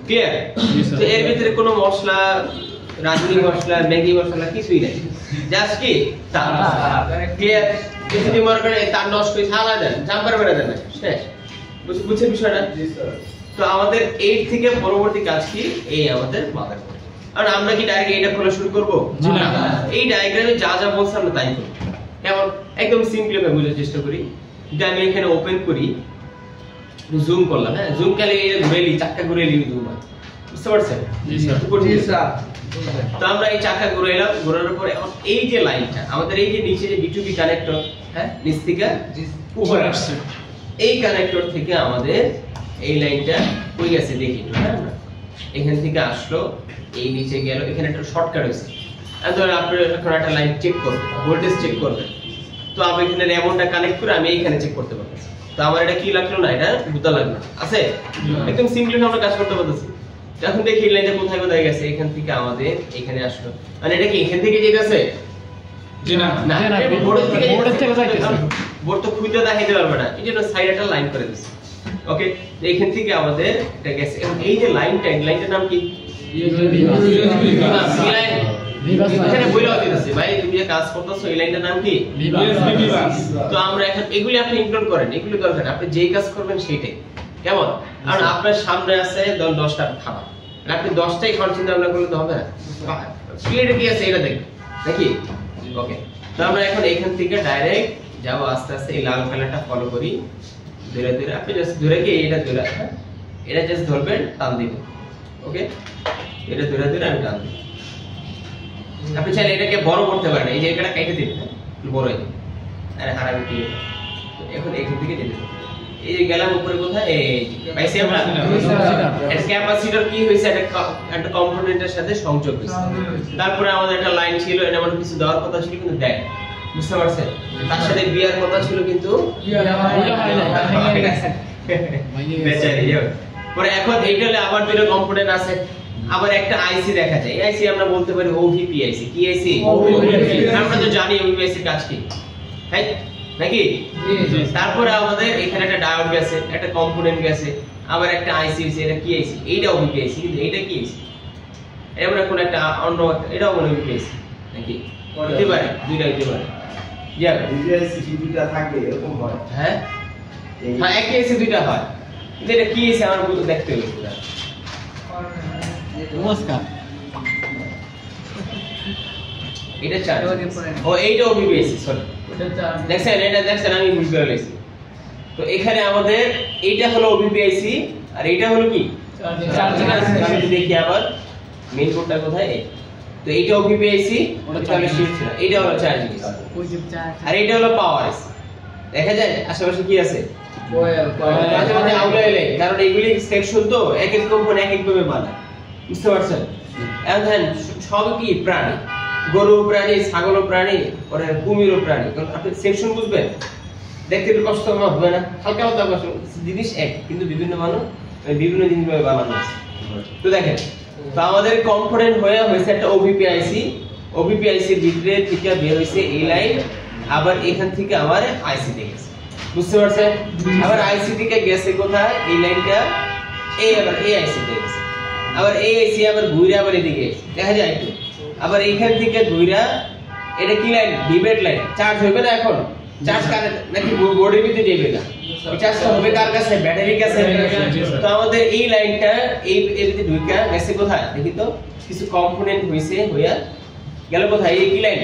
ক্লিয়ার? তো এর ভিতরে কোনো মশলা, রাঁধুনি মশলা, ম্যাগি মশলা কিছুই নেই, জাস্ট কি তার। ক্লিয়ার? যদি মনে করেন তার নষ্ট হয়ে ঝালা দেন, জাম্পার মেরে দেন, শেষ। বুঝছেন বিষয়টা? তো আমাদের এই থেকে পরবর্তী কাজ কি, এই আমাদের মাদারবোর্ড। আর আমরা কি ডাইরেক্ট এটা খোলা শুরু করব? না, এই ডায়াগ্রামে যা যা বলছে আমরা তাই করব। কেমন? একদম সিম্পল ভাবে বোঝার চেষ্টা করি। যদি আমি এখানে ওপেন করি, জুম করলাম, হ্যাঁ, জুম করলে এই ঘুরেলি, চাকা ঘুরেলি জুম হয়। বুঝতে পারছেন? জি স্যার। তো আমরা এই চাকা ঘুরাইলাম, ঘোরানোর পরে এখন এই যে লাইনটা আমাদের, এই যে নিচে যে B2B কানেক্টর, হ্যাঁ, নিচ থেকে উপরে আসছে, এই কানেক্টর থেকে আমাদের এই লাইনটা কই গেছে দেখি একটু। হ্যাঁ, এখান থেকে আসলো, এই নিচে গেল, এখানে একটা শর্টকাট হয়েছে। ধরেন আপনি এখন একটা লাইন চেক করবেন, ভোল্টেজ চেক করবেন। তো আমি এখানে র্যামনটা কানেক্ট করে আমি এইখানে চেক করতে পারবো। তো আমার এটা কি লাগলো না, এটা বুঝতে লাগলো আছে। একদম সিম্পলি আমরা কাজ করতে পারতেছি। এখন দেখি এই লাইনটা কোথায় কোথায় গেছে, এখান থেকে আমাদের এখানে আসলো, মানে এটা কি এখান থেকে যেতেছে? জি না, না, বোর্ড থেকে যাইতেছে। বোর্ড তো খুঁজে দেখাইতে পারবে না, এই জন্য সাইডে একটা লাইন করে দিছি। ওকে, এখান থেকে আমাদের এটা গেছে। এবং এই যে লাইনটা, এই লাইনটার নাম কি? এখানে বইলাও দিতেছে, ভাই তুমি যে কাজ করতেছো এই লাইনটার নাম কি? তো আমরা এখন এগুলি আপনি ইগনোর করেন, এগুলি দরকার। আপনি যেই কাজ করবেন সেইটাই। কেমন? কারণ আপনার সামনে আছে 10টা খাবার, আপনি 10টাই খাওয়ার চিন্তা ভাবনা করলে তো হবে না। প্লেটে কি আছে এটা দেখবেন নাকি? ওকে, তো আমরা এখন এখান থেকে ডাইরেক্ট যাবো আস্তে আস্তে। এই লাল কালারটা ফলো করি, ধীরে ধীরে। আপনি জাস্ট ধরে কি এটা ধরে, এটা জাস্ট ধরবেন, টান দিবেন। ওকে, এটা ধীরে ধীরে আমি টান দিই। আপনি চাইলে এটাকে বড় করতে পারেন, এই যে এটা কেটে দিবেন, বড় হয়ে যাবে। আরে হারাবি কি তো এখন এখান থেকে যেতে হবে এই যে গেলাম উপরে কোথায় এই পাইছি আমরা এর ক্যাপাসিটর কি হইছে একটা কম্পোনেন্টের সাথে সংযোগ হইছে তারপরে আমাদের একটা লাইন ছিল এটা মানে কিছু দেওয়ার কথা ছিল কিন্তু দেয় বুঝতে পারছেন তার সাথে বিয়ার কথা ছিল কিন্তু বেচারি পরে এখন এইটালে আবার দুটো কম্পোনেন্ট আছে আবার একটা আইসি দেখা যায় এই আইসি আমরা বলতে পারি ওভিপি আইসি কি আইসি আমরা তো জানি ওভিপি আইসি কাজ কি তাই নাকি তারপরে আমাদের এখানে একটা ডায়োড গেছে একটা কম্পোনেন্ট গেছে আবার একটা আইসি আছে এটা কি আইসি এইটা ওভিপি আইসি কিন্তু এইটা কি আইসি আমরা কোন একটা অন্য এটাও মনে ওভিপি আইসি নাকি হতে পারে দুইটা হতে পারে ইয়া দুইটা সিটি দুইটা থাকে এরকম হয় হ্যাঁ হ্যাঁ একই আইসি দুইটা হয় কিন্তু এটা কি আইসি আমার বুঝতে দেখতে হবে পুরো নমস্কার এটা চার্জ ও এইটা ওভিপি আইসি সরি দেখছেন আমি বুঝতে পারছি তো এখানে আমাদের এইটা হলো ওভিপি আইসি আর এইটা হলো কি চার্জিং আইসি আমি যদি দেখি আবার মেইন পোর্টটা কোথায় তো এইটা ওভিপি আইসি ওটা তাহলে শিফট ছিল এইটা হলো চার্জিং আইসি আর এইটা হলো পাওয়ার আইসি দেখা যায় আশেপাশে কি আছে মাঝে মাঝে আউলাইলে কারণ এইগুলি সেকশন তো এক এক কোম্পানি এক এক ভাবে বানায় বুঝতে পারছেন এখন দেখেন সব কি প্রাণী গরু প্রাণী ছাগল প্রাণী পরে কুমির প্রাণী আপনি সেকশন বুঝবেন দেখতে একটু কষ্ট হবে না হালকা হালকা কষ্ট জিনিস এক কিন্তু বিভিন্ন মানুষ বিভিন্ন জিনিস ভাবে বানানো আছে তো দেখেন তো আমাদের কম্পোনেন্ট হয়েছে একটা ওভিপি আইসি ওভিপি আইসির ভিতরে থেকে বের হইছে এই লাইন আবার এখান থেকে আবার আইসি তে গেছে বুঝতে পারছেন আবার আইসি থেকে গেছে কোথায় এই লাইনটা এই আবার এই আইসি তে গেছে আবার এই আইসি আবার ঘুরে আবার এদিকে দেখা যায় একটু আবার এইখান থেকে ঘুরা এটা কি লাইন ডিবেট লাইন চার্জ হবে না এখন চার্জ কার নাকি বোর্ডের ভিতরে যাবে না চার্জটা হবে কার কাছে ব্যাটারির কাছে তো আমাদের এই লাইনটা এই এদিকে ঢুকা গেছে কোথায় দেখি তো কিছু কম্পোনেন্ট হইছে হইয়া গেল কোথায় এই কি লাইন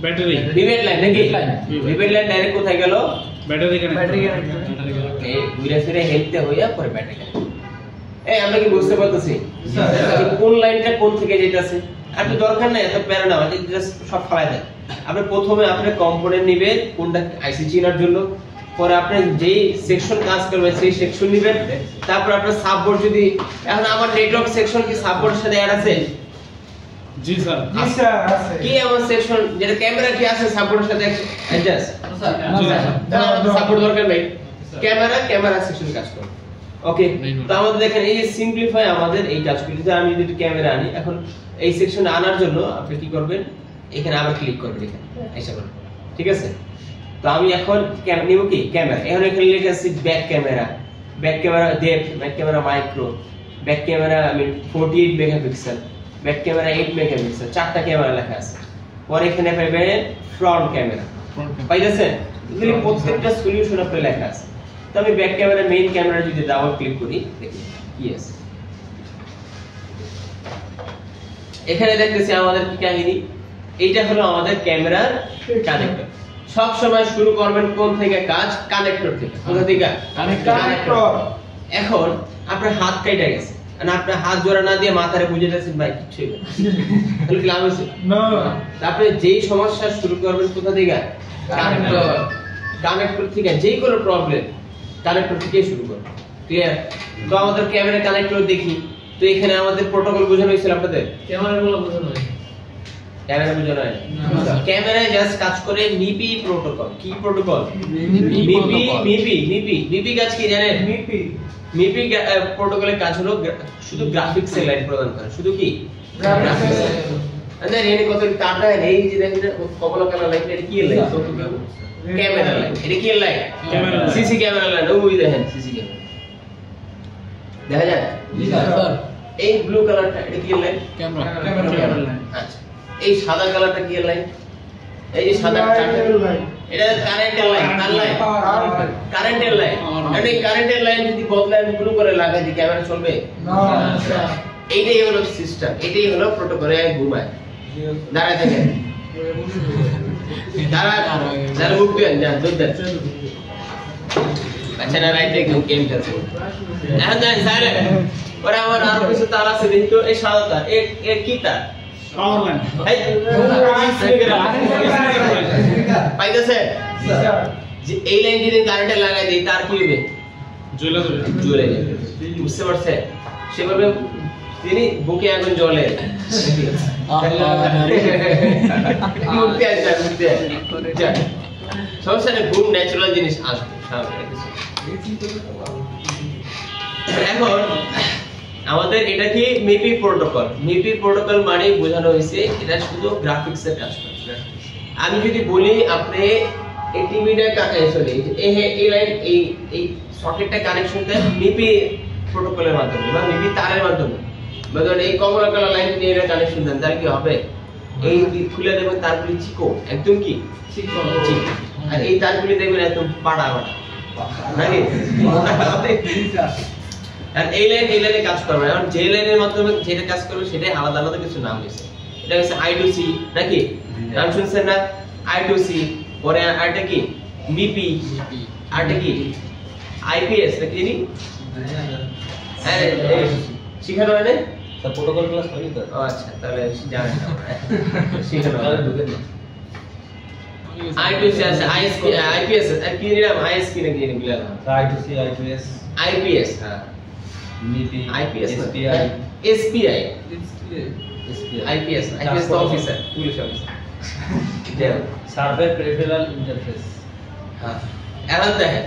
ব্যাটারি ডিবেট লাইন নাকি ডিবেট লাইন ডাইরেক্ট কোথায় গেল ব্যাটারি কানেক্ট এই ঘুরে ফিরে হেলতে হইয়া পরে ব্যাটারি কানেক্ট এই আমরা কি বুঝতে পারতেছি কোন লাইনটা কোন থেকে যাইতাছে আর তো দরকার নাই এত প্যারা না মানে জাস্ট সব ফালাই দেন আপনি প্রথমে আপনি কম্পোনেন্ট নেবেন কোনটা আইসি চিনার জন্য পরে আপনি যেই সেকশন কাজ করবে সেই সেকশন নেবেন তারপর আপনার সাববোর্ড যদি এখন আমার নেটওয়ার্ক সেকশন কি সাববোর্ডের সাথে অ্যাড আছে জি স্যার আছে কি আমার সেকশন যেটা ক্যামেরা কি আছে সাববোর্ডের সাথে অ্যাডজাস্ট সাববোর্ড দরকার নেই ক্যামেরা সেকশন কাজ করে ওকে তো আমাদের দেখেন এই যে সিম্পলিফাই আমাদের এই কাজগুলো যদি আমি যদি ক্যামেরা আনি এখন এই সেকশনে আনার জন্য আপনি কি করবেন এখানে আবার ক্লিক করবেন এখানে এসে করবেন ঠিক আছে তো আমি এখন নিব কি ক্যামেরা এখন এখানে লেখা আছে back camera depth back camera micro back camera আমি 48 মেগাপিক্সেল ব্যাক ক্যামেরা 8 মেগাপিক্সেল চারটা ক্যামেরা লেখা আছে পরে এখানে পাবেন ফ্রন্ট ক্যামেরা পাইছেন এগুলি প্রত্যেকটা সলিউশন আপনি লেখা আছে তো আমি ব্যাক ক্যামেরা মেইন ক্যামেরা যদি ডাবল ক্লিক করি দেখুন কি আছে এখানে দেখতেছি আমাদের কি কাহিনী এইটা হলো আমাদের ক্যামেরার কানেক্টর সব সময় শুরু করবেন কোন থেকে কাজ কানেক্টর থেকে কোথা থেকে কানেক্টর এখন আপনার হাত কাটা গেছে মানে আপনার হাত জোড়া না দিয়ে মাথারে বুঝে যাচ্ছেন ভাই কিছু হবে তাহলে কি লাভ হইছে না আপনি যেই সমস্যা শুরু করবেন কোথা থেকে কানেক্টর থেকে যেই কোনো প্রবলেম কানেক্টর থেকে শুরু করবেন ক্লিয়ার তো আমাদের ক্যামেরা কানেক্টর দেখি তো এখানে আমাদের প্রোটোকল বোঝানো হয়েছিল আপনাদের ক্যামেরাগুলো বোঝানো হয় ক্যামেরা বোঝানো হয় ক্যামেরায় জাস্ট কাজ করে মিপি প্রোটোকল কি প্রোটোকল মিপি কাজ কি জানেন মিপি প্রোটোকলের কাজ হলো শুধু গ্রাফিক্স এর লাইন প্রদান করা শুধু কি গ্রাফিক্স আচ্ছা এর কত টাটা এই যে দেখেন কমলা কালার লাইন এটা কি লাইন ক্যামেরা লাইন এটা কি লাইন সিসি ক্যামেরা লাইন ওই দেখেন সিসি ক্যামেরা দেখা যায় জি স্যার এই ব্লু কালারটা এটা কি লাইন ক্যামেরা লাইন আচ্ছা এই সাদা কালারটা কি লাইন এই যে সাদা চারটা এটা কারেন্টের লাইন কার লাইন কারেন্টের লাইন মানে কারেন্টের লাইন যদি বদলায় ব্লু করে লাগাই দি ক্যামেরা চলবে না স্যার এইটাই হলো সিস্টেম এটাই হলো প্রোটোকলে ঘুমায় দাঁড়ায় থাকে দাঁড়া মুখ দিয়ে যান দুধ দেন আচ্ছা না রাইট একদম গেম খেলছে এখন যাই সাইলেন্ট ওরা আমার আর কিছু তার আছে দেখি তো এই সাদা তার এ কি তার পাওয়ার লাইন এই পাইতেছে যে এই লাইন যদি কারেন্টে লাগাই দেই তার কি হবে জ্বলে যাবে জ্বলে যাবে বুঝতে পারছে সে বলবে তিনি বুকে আগুন জ্বলে মুক্তি আসবে সমস্যা নেই ঘুম ন্যাচারাল জিনিস আসবে স্বাভাবিক কিছু এখন আমাদের এটা কি মিপি প্রোটোকল মানে বোঝানো হয়েছে এটা শুধু গ্রাফিক্সের কাজ করে আমি যদি বলি আপনি এই টিভিটা সরি এই লাইন এই সকেটটা কানেকশন দেন মিপি প্রোটোকলের মাধ্যমে বা মিপি তারের মাধ্যমে ধরুন এই কমলা কালার লাইন দিয়ে এটা কানেকশন দেন তাহলে কি হবে এই খুলে দেবেন তারপরে চিকো একদম কি চিকো আর এই তারগুলি দেখবেন একদম পাড়া নাকি আর এই লাইনে কাজ করবে এখন যে লাইনের মাধ্যমে যেটা কাজ করবে সেটাই আলাদা আলাদা কিছু নাম হয়েছে এটা হচ্ছে I2C নাকি নাম শুনছেন না I2C পরে আরটা কি মিপি আরটা কি IPS নাকি জানি আরে শিখানো হয় না স্যার প্রোটোকল ক্লাস হয়নি তো আচ্ছা তাহলে জানেন না শিখানো হয় I2C আছে IPS আর কি নিলাম ISP নাকি জানি বললাম I2C IPS হ্যাঁ মিপি IPS SPI IPS তো officer police officer survey peripheral interface হ্যাঁ এখন দেখেন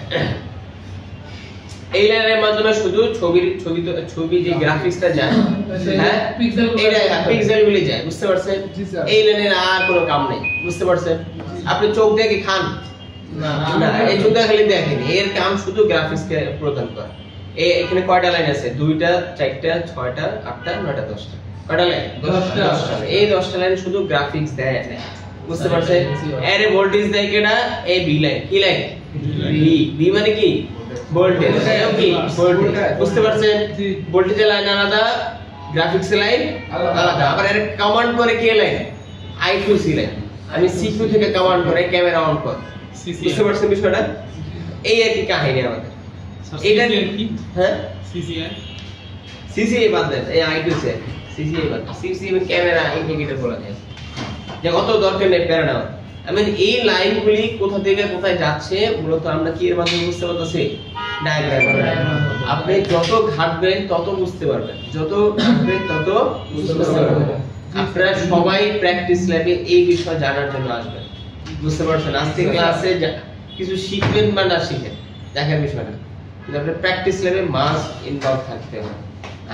এই লাইনের মাধ্যমে শুধু ছবি যে গ্রাফিক্সটা যায় হ্যাঁ এটা পিক্সেলগুলি যায় বুঝতে পারছেন এই লাইনের আর কোনো কাম নেই বুঝতে পারছেন আপনি চোখ দিয়ে কি খান না এই চোখ দিয়ে খালি দেখেন এর কাম শুধু গ্রাফিক্সকে প্রদান করে এখানে কয়টা লাইন আছে 2টা 4টা 6টা 8টা 9টা 10টা কয়টা লাইন 10টা এই 10টা লাইন শুধু গ্রাফিক্স দেয় বুঝতে পারছেন এর ভোল্টেজ দেয় কেডা এ বি লাইন কি লাইন বি মানে কি ভোল্টেজ কি ভোল্টেজ বুঝতে পারছেন ভোল্টেজের লাইন আলাদা গ্রাফিক্স লাইন আলাদা আবার এর কমান্ড করে কি লাইন I2C লাইন আমি CPU থেকে কমান্ড করে ক্যামেরা অন কর বুঝতে পারছেন বিষয়টা এই একই কাহিনী আমাদের এটা কি হ্যাঁ CCI বাদ দেন এই I2C CCI বাদ CCI ক্যামেরা ইন্ডিকেটর বলা যায় যে কত দরকার নেই প্যারা নাও আমি এই লাইনগুলি কোথা থেকে কোথায় যাচ্ছে মূলত আমরা কি এর মাধ্যমে বুঝতে পারতেছি ডায়াগ্রাম আপনি যত ঘাটবেন তত বুঝতে পারবেন যত ঘাটবেন তত বুঝতে পারবেন আপনারা সবাই প্র্যাকটিস ল্যাবে এই বিষয় জানার জন্য আসবেন বুঝতে পারছেন আজকে ক্লাসে কিছু শিখবেন বা না শিখেন দেখার বিষয় না কিন্তু আপনি প্র্যাকটিস ল্যাবে মাস ইনভলভ থাকতে হবে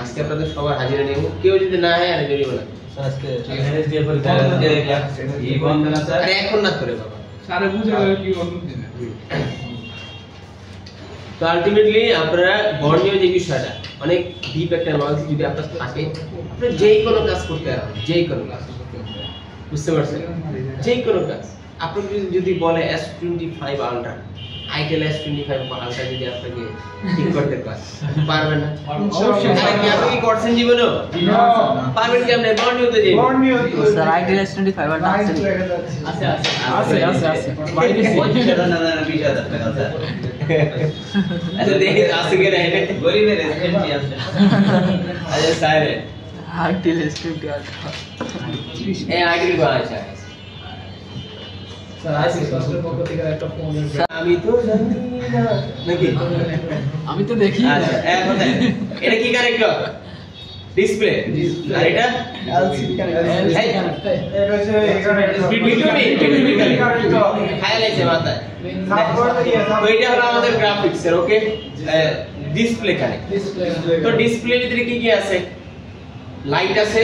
আজকে আপনাদের সবার হাজিরা নেব কেউ যদি না হয় আরে বেরিয়ে বলেন আজকে ম্যানেজ দিয়ে পরীক্ষা দিয়ে দেখলাম এই বন্ধ না স্যার আরে এখন না করে বাবা সারে বুঝে কি অন্য দিন তো আলটিমেটলি আপনারা বর্ণীয় যে বিষয়টা অনেক ডিপ একটা নলেজ যদি আপনার থাকে আপনি যেই কোনো কাজ করতে পারবেন যেই কোনো কাজ বুঝতে পারছেন যেই কোনো কাজ আপনি যদি বলে S25 ultra itel S25 ultra যদি আপনাকে ঠিক করতে পারবেন না আরে কি আপনি কি করছেন জীবনে পারবেন কি আপনি বর্ণীয়তে যাবেন বর্ণীয় স্যার আইটেল S25 আলট্রা আছে বাইরে না 20000 টাকা স্যার আচ্ছা দেখি আছে কি না এটা গরিবের এসএমটি আছে আচ্ছা স্যার আইটেল S20 আলট্রা এই আইটেল কো আছে স্যার আইসি সফটওয়্যার পক্ষ থেকে একটা ফোন আমি তো জানি না নাকি আমি তো দেখি আচ্ছা এখন এটা কি কানেক্টর ডিসপ্লে আর এটা এলসিডি কানেক্টর এটা হচ্ছে এখানে বিটুবি কানেক্টর হাইলাইটে মাথায় তো এটা হলো আমাদের গ্রাফিক্স এর ওকে ডিসপ্লে কানেক্টর তো ডিসপ্লের ভিতরে কি কি আছে লাইট আছে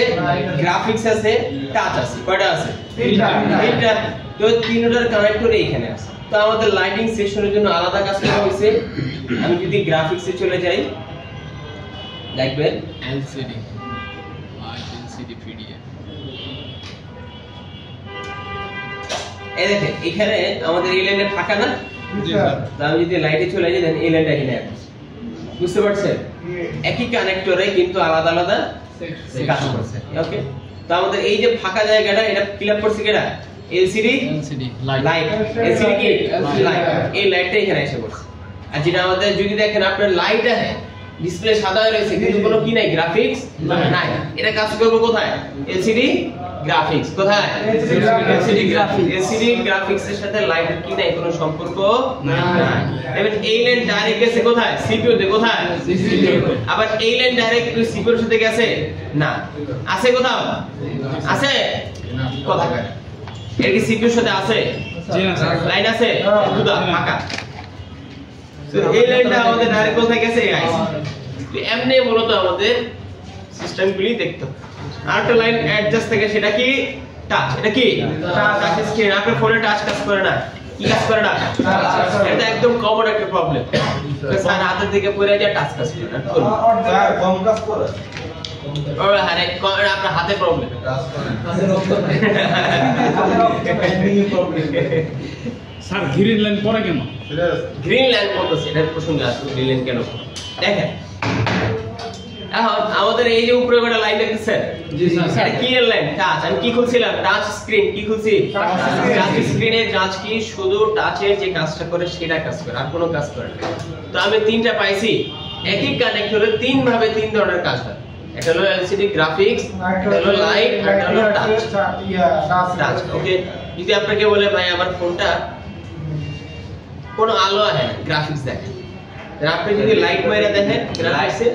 গ্রাফিক্স আছে টাচ আছে কয়টা আছে তিনটা তো তিনটার কানেক্টর এইখানে আছে তো আমাদের লাইটিং সেকশনের জন্য আলাদা কাজ করা হয়েছে আমি যদি গ্রাফিক্সে চলে যাই দেখবেন এলসিডি পিডিএফ এই দেখেন এখানে আমাদের এই লাইনে ফাঁকা না তো আমি যদি লাইটে চলে যাই দেন এই লাইনটা এখানে আছে বুঝতে পারছেন একই কানেক্টরে কিন্তু আলাদা আলাদা কাজ করছে ওকে তো আমাদের এই যে ফাঁকা জায়গাটা এটা ফিল আপ করছে কেডা এলসিডি লাইট এলসিডি কি লাইট এই লাইটটা এখানে এসে পড়ছে আর যেটা আমাদের যদি দেখেন আপনার লাইট আছে ডিসপ্লে সাদা হয়ে রয়েছে কিন্তু কোনো কি নাই গ্রাফিক্স নাই এটা কাজ করবে কোথায় এলসিডি গ্রাফিক্স কোথায় এলসিডি গ্রাফিক্স এর সাথে লাইটের কি নাই কোনো সম্পর্ক নাই এবং এই লাইন ডাইরেক্ট গেছে কোথায় সিপিইউ তে কোথায় সিপিইউ আবার এই লাইন ডাইরেক্ট সিপিইউ এর সাথে গেছে না আছে কোথাও আছে কোথায় এর কি সিপিইউ এর সাথে আছে জি না স্যার লাইন আছে খুদা ফাঁকা তো এই লাইনটা আমাদের ডাইরেক্ট কোথায় গেছে এই আইসি তো এমনি মূলত আমাদের সিস্টেমগুলি দেখতে হবে আরেকটা লাইন অ্যাডজাস্ট থেকে সেটা কি টাচ এটা কি টাচ স্ক্রিন আপনার ফোনে টাচ কাজ করে না কি কাজ করে না এটা একদম কমন একটা প্রবলেম স্যার হাতের দিকে পড়ে যায় টাচ কাজ করে না কম কাজ করে ওর হারে আপনার হাতে প্রবলেম স্যার গ্রিন লাইন পরে কেন গ্রিন লাইন বলতেছে এটার প্রসঙ্গে আসলে গ্রিন লাইন কেন দেখেন এখন আমাদের এই যে উপরে একটা লাইন দেখতেছেন জি স্যার এটা কি এর লাইন টাচ আমি কি খুলছিলাম টাচ স্ক্রিন কি খুলছি টাচ স্ক্রিনে টাচ কি শুধু টাচের যে কাজটা করে সেটা কাজ করে আর কোনো কাজ করে না তো আমি তিনটা পাইছি একই কানেক্টরে তিন ভাবে তিন ধরনের কাজ হয় এটা হলো এলসিডি গ্রাফিক্স এটা হলো লাইট আর এটা হলো টাচ ওকে যদি আপনাকে বলে ভাই আমার ফোনটা কোনো আলো আছে গ্রাফিক্স দেখেন আপনি যদি লাইট মাইরা দেখেন গ্রাফিক্সে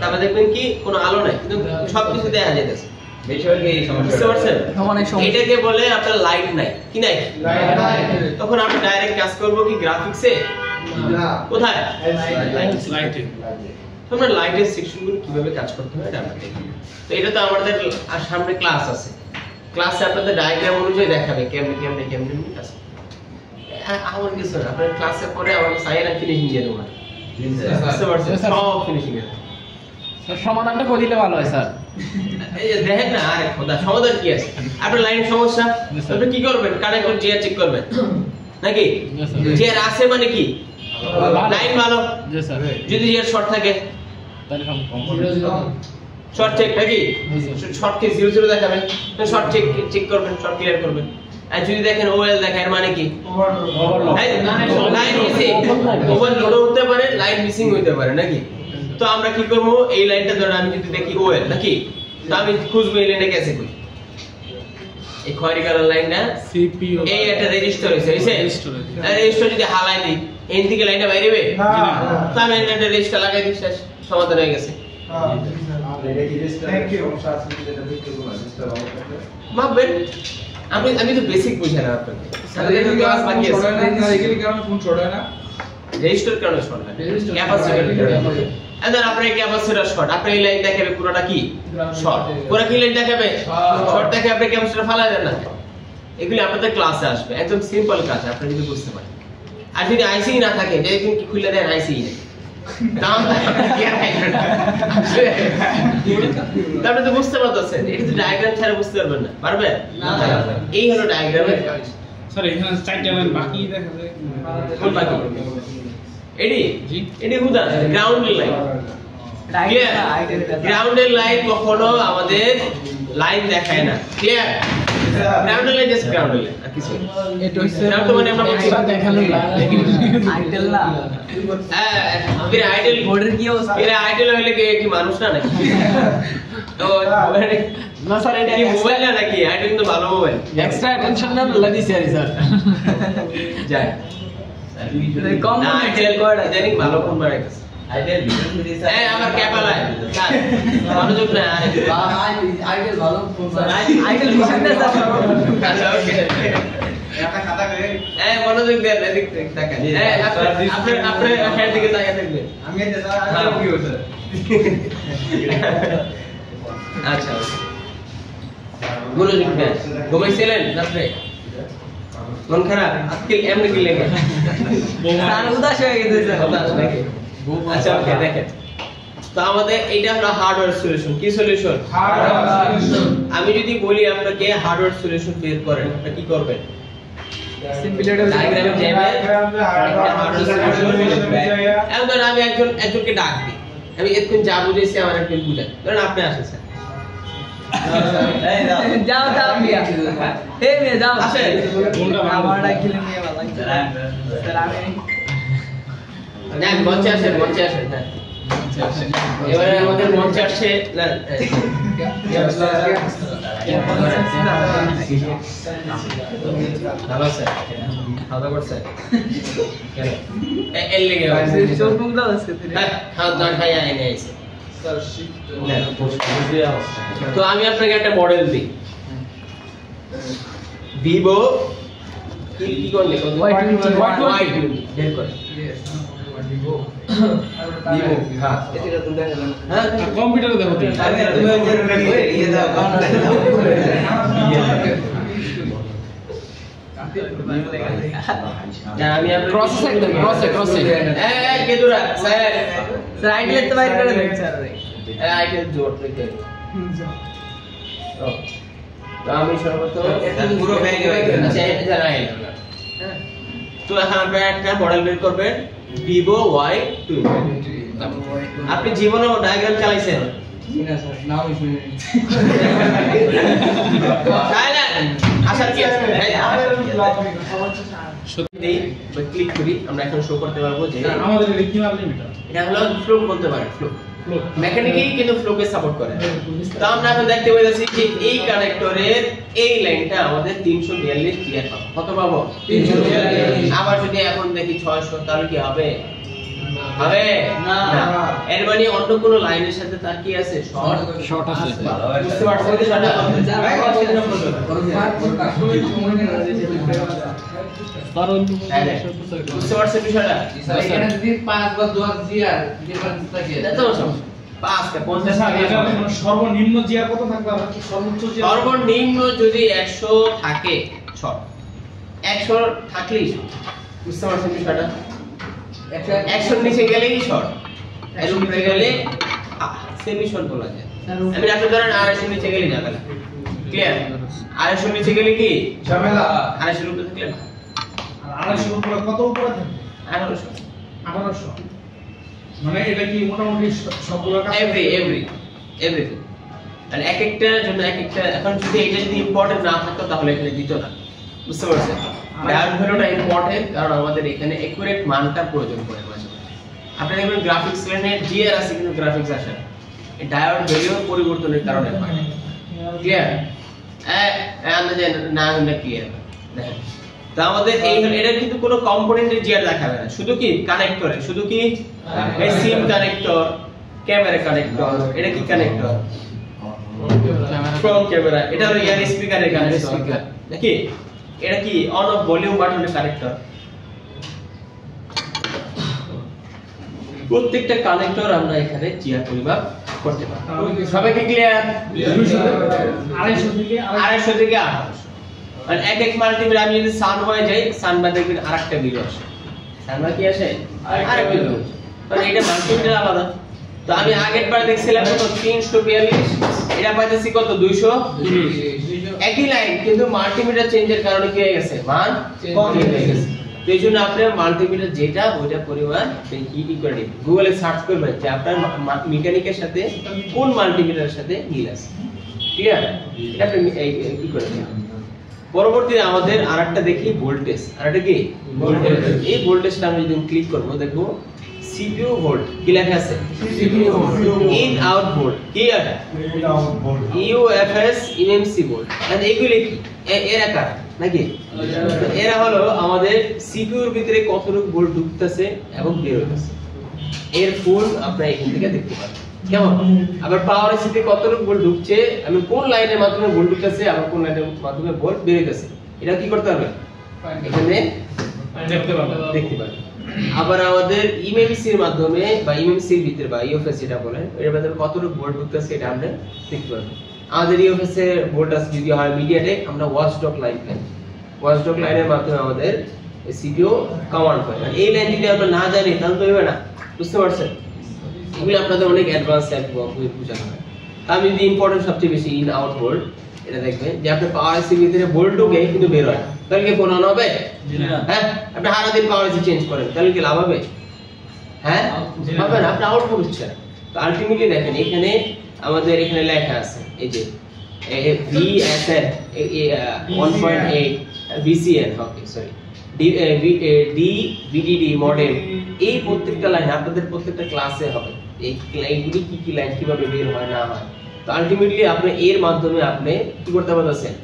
তারপরে দেখবেন কি কোনো আলো নাই কিন্তু সবকিছু দেখা যাইতেছে বেশিরভাগ এই সমস্যা বুঝতে পারছেন এটাকে বলে আপনার লাইট নাই কি নাই তখন আমরা ডাইরেক্ট কাজ করব কি গ্রাফিক্সে না কোথায় লাইটে আমরা লাইটের সেকশনগুলো কিভাবে কাজ করতে হয় এটা আমরা দেখব তো এটা তো আমাদের আর সামনে ক্লাস আছে ক্লাসে আপনাদের ডায়াগ্রাম অনুযায়ী দেখাবে কেমনে কাজ আমার কিছু না আপনার ক্লাসে পরে আমার সাইরা ফিনিশিং দিয়ে দেবো বুঝতে পারছেন সব ফিনিশিং এর সমাধানটা করে দিলে ভালো হয় স্যার এই যে দেখেন না আরে খোদা সমাধান কি আছে আপনার লাইনের সমস্যা আপনি কি করবেন কানেক্টর জিআর চেক করবেন নাকি জিআর আছে মানে কি লাইন ভালো জি স্যার যদি জিআর শর্ট থাকে তাহলে শর্ট চেক নাকি শর্ট কে 00 দেখাবেন শর্ট চেক করবেন শর্ট ক্লিয়ার করবেন আর যদি দেখেন ওএল দেখায় এর মানে কি লাইন মিসিং ওভারলোড হতে পারে লাইন মিসিং হতে পারে নাকি তো আমরা কি করব এই লাইনটা ধরে আমি যদি দেখি ওএল নাকি তো আমি খুঁজবো এই লাইনটা কেসে করি এই খয়েরি কালার লাইনটা সিপিইউ এই একটা রেজিস্টার হইছে রেজিস্টার যদি হালাই দিই এই দিকে লাইনটা বাইরে হবে তো আমি একটা রেজিস্টার লাগাই দিই শেষ সমাধান হয়ে গেছে ভাববেন আমি তো বেসিক বুঝি না আপনাকে রেজিস্টার কেন শর্ট হয় ক্যাপাসিটর এন্ড আপনার ক্যাপাসিটর শর্ট আপনি এই লাইন দেখাবে পুরোটা কি শর্ট পুরো কি লাইন দেখাবে শর্ট দেখে আপনি ক্যাপাসিটর ফালাই দেন না এগুলি আপনাদের ক্লাসে আসবে একদম সিম্পল কাজ আপনি যদি বুঝতে পারেন আর যদি আইসি না থাকে যে একদিন কি খুলে দেন আইসি দাম কি আর তাহলে তো বুঝতে পারতেছেন এটা তো ডায়াগ্রাম ছাড়া বুঝতে পারবেন না পারবেন না এই হলো ডায়াগ্রামের কাজ স্যার এখানে চারটা লাইন বাকি দেখা যায় কোন বাকি এডি এডি হুদা গ্রাউন্ড লাইন ক্লিয়ার গ্রাউন্ডের লাইন কখনো আমাদের লাইন দেখায় না ক্লিয়ার গ্রাউন্ডের লাইন জাস্ট গ্রাউন্ডের লাইন আর কিছু এটা হচ্ছে গ্রাউন্ড মানে আমরা বলছি দেখানো আইডল না এর আইডল বোর্ডের কি অবস্থা এর আইডল হইলে কি মানুষ না নাকি তো না স্যার এটা কি মোবাইল না নাকি আইডল কিন্তু ভালো মোবাইল এক্সট্রা অ্যাটেনশন না লাগি স্যার যায় কম না আইডল কোড জানি ভালো ফোন বাড়াই গেছে আইডিয়াল ভিডিও করে স্যার এই আমার ক্যাপালায় স্যার মনোযোগ না আইডিয়াল ভালো ফোন স্যার আইডল ভিশন দে স্যার আচ্ছা ওকে একটা খাতা করে এই মনোযোগ দেন এদিক থেকে তাকান এই আপনি হ্যান্ড দিকে তাকিয়ে থাকবেন আমি এই স্যার কি হচ্ছে আচ্ছা মনোযোগ দেন ঘুমাইছিলেন রাত্রে মন খারাপ আজকে এমনি কি লেগে স্যার উদাস হয়ে গেছে স্যার হতাশ নাকি আচ্ছা ওকে দেখেন তো আমাদের এটা হলো হার্ডওয়্যার সলিউশন কি সলিউশন আমি যদি বলি আপনাকে হার্ডওয়্যার সলিউশন বের করেন আপনি কি করবেন সিম্পলি ডায়াগ্রামে যাবেন এখন আমি একজনকে ডাক দিই আমি এতক্ষণ যা বুঝেছি আমার একজন বুঝাই ধরেন আপনি আসেন স্যার যাও যাও মিয়া এই মিয়া যাও আসেন আমারটা কিলে নিয়ে ভালো লাগছে স্যার আমি না মঞ্চে আসেন হ্যাঁ এবারে আমাদের মঞ্চে আসছে ভালো আছে খাওয়া করছে এর লেগে খাওয়া দাওয়া খাই আইনে আইছে তো আমি আপনাকে একটা মডেল দিই ভিভো কি করলে Y20 বের করে ভিভো হ্যাঁ এটা তো দেখেন হ্যাঁ কম্পিউটারে দেখো তুমি আমি ক্রস কেদুরা স্যার আইডিয়া তো বাইরে করে দেন স্যার আইটেল জোর থেকে তো আমি সর্বপ্রথম পুরো ব্যাগে আচ্ছা এটা রাইট তো এখন আপনি একটা মডেল বের করবেন Vivo Y20 আপনি জীবনে ডায়াগ্রাম চালাইছেন না স্যার নাও শুনে তাই না আশা কি আছে সত্যি বা ক্লিক করি আমরা এখন শো করতে পারবো যে আমাদের এটা কি লিমিটার এটা হলো ফ্লো বলতে পারেন ফ্লো মেকানিক্যালি কিন্তু ফ্লোকে সাপোর্ট করে তো আমরা এখন দেখতে পাইতেছি যে এই কানেক্টরের এই লাইনটা আমাদের 342 জিআর পাবো কত পাবো 342 আবার যদি এখন দেখি 600 তাহলে কি হবে হবে না এর মানে অন্য কোন লাইনের সাথে তার কি আছে শর্ট আছে বুঝতে পারছেন বিষয়টা বুঝতে পারছেন বিষয়টা এখানে যদি 5 বা 10 জিআর ডিফারেন্স থাকে এত সমস্যা 5 কে 50 এটা সর্বনিম্ন জিআর কত থাকবে আর সর্বোচ্চ জিআর সর্বনিম্ন যদি 100 থাকে শর্ট 100 থাকলেই শর্ট বুঝতে পারছেন বিষয়টা 100 নিচে গেলেই শর্ট এর উপরে গেলে সেমি শর্ট বলা যায় আমি আপনাদের ধরেন 250 নিচে গেলে ঝামেলা ক্লিয়ার 250 নিচে গেলে কি ঝামেলা 250 এর উপরে থাকলে আর 250 উপরে কত উপরে থাকবে 1800 1800 মানে এটা কি মোটামুটি সবগুলো কাজ এভরিথিং আর এক একটা জন্য এক একটা এখন যদি এটা যদি ইম্পর্টেন্ট না থাকতো তাহলে এখানে দিত না বুঝতে পারছেন ডায়োড ভ্যালুটা ইম্পর্টেন্ট কারণ আমাদের এখানে একুরেট মানটা প্রয়োজন পড়ে মাঝে আপনি দেখবেন গ্রাফিক্স লাইনে জিআর আছে কিন্তু গ্রাফিক্স আসে না এই ডায়োড ভ্যালু পরিবর্তনের কারণে হয় ক্লিয়ার আমরা জানি না হলে ক্লিয়ার দেখেন তো আমাদের এই এটা কিন্তু কোনো কম্পোনেন্টের জিআর দেখাবে না শুধু কি কানেক্টরে শুধু কি এই সিম কানেক্টর ক্যামেরা কানেক্টর এটা কি কানেক্টর ফ্রন্ট ক্যামেরা এটা হলো ইয়ার স্পিকারের কানেক্টর নাকি এটা কি অন অফ ভলিউম বাটনের কানেক্টর প্রত্যেকটা কানেক্টর আমরা এখানে জিআর পরিমাপ করতে পারি সবাইকে ক্লিয়ার 250 থেকে 800 আর এক মাল্টিমিটার আমি যদি সান হয়ে যাই সান বাদ দেখবেন আরেকটা বিলো আসে সান বাদ কি আসে আরেকটা বিলো কারণ এটা মাল্টিমিটার আলাদা তো আমি আগের বার দেখছিলাম কত 342 এটা পাইতেছি কত 230 একই লাইন কিন্তু মাল্টিমিটার চেঞ্জের কারণে কি হয়ে গেছে মান কম হয়ে গেছে তো এইজন্য আপনি মাল্টিমিটার যেটা ওইটা পরিমাণ কি করে নেবেন গুগলে সার্চ করবেন যে আপনার মেকানিকের সাথে কোন মাল্টিমিটারের সাথে মিল আছে ক্লিয়ার এটা আপনি কি করে নেবেন পরবর্তীতে আমাদের আরেকটা দেখি ভোল্টেজ আরেকটা কি ভোল্টেজ এই ভোল্টেজটা আমি যদি ক্লিক করব দেখো CPU ভোল্ট কি লেখা আছে CPU ইন আউট ভোল্ট কি আছে UFS MMC ভোল্ট আর এগুলো কি এরা কারা নাকি এরা হলো আমাদের CPU এর ভিতরে কতটুকু ভোল্ট ঢুকতেছে এবং বের হইতেছে এর ফুল আপনারা এখান থেকে দেখতে পাবেন কেমন আবার পাওয়ার এসিতে কতটুকু ভোল্ট ঢুকছে আমি কোন লাইনের মাধ্যমে ভোল্ট ঢুকতেছে আবার কোন লাইনের মাধ্যমে ভোল্ট বের হইতেছে এটা কি করতে হবে এখানে দেখতে পাবেন আবার আমাদের ইএমসি এর মাধ্যমে বা ইএমসি এর ভিতরে বা ইউএফএস যেটা বলেন এর ভিতরে কতটুকু ভোল্ট ঢুকতেছে এটা আমরা দেখতে পারবো আমাদের ইউএফএস এর ভোল্টেজ যদি হয় মিডিয়াটেক আমরা ওয়াচডগ লাইন পাই ওয়াচডগ লাইনের মাধ্যমে আমাদের সিপিইউ কমান্ড পাই আর এই লাইন যদি আমরা না জানি তাহলে তো হবে না বুঝতে পারছেন এগুলো আপনাদের অনেক অ্যাডভান্স টাইপ বুঝানো হয় আমি যদি ইম্পর্টেন্ট সবচেয়ে বেশি ইন আউট ভোল্ট এটা দেখবেন যে আপনি পাওয়ার এসি ভিতরে ভোল্ট ঢুকে কিন্তু বের হয় তাহলে কি ফোন অন হবে হ্যাঁ আপনি সারা দিন পাওয়ার এসি চেঞ্জ করেন তাহলে কি লাভ হবে হ্যাঁ হবে না আপনি আউটপুট হচ্ছে তো আলটিমেটলি দেখেন এখানে আমাদের এখানে লেখা আছে এই যে VSN 1.8 VCN ওকে সরি VDD মডেল এই প্রত্যেকটা লাইন আপনাদের প্রত্যেকটা ক্লাসে হবে এই লাইনগুলি কি লাইন কিভাবে বের হয় না হয়। তো আলটিমেটলি আপনি এর মাধ্যমে আপনি কি করতে পারতেছেন,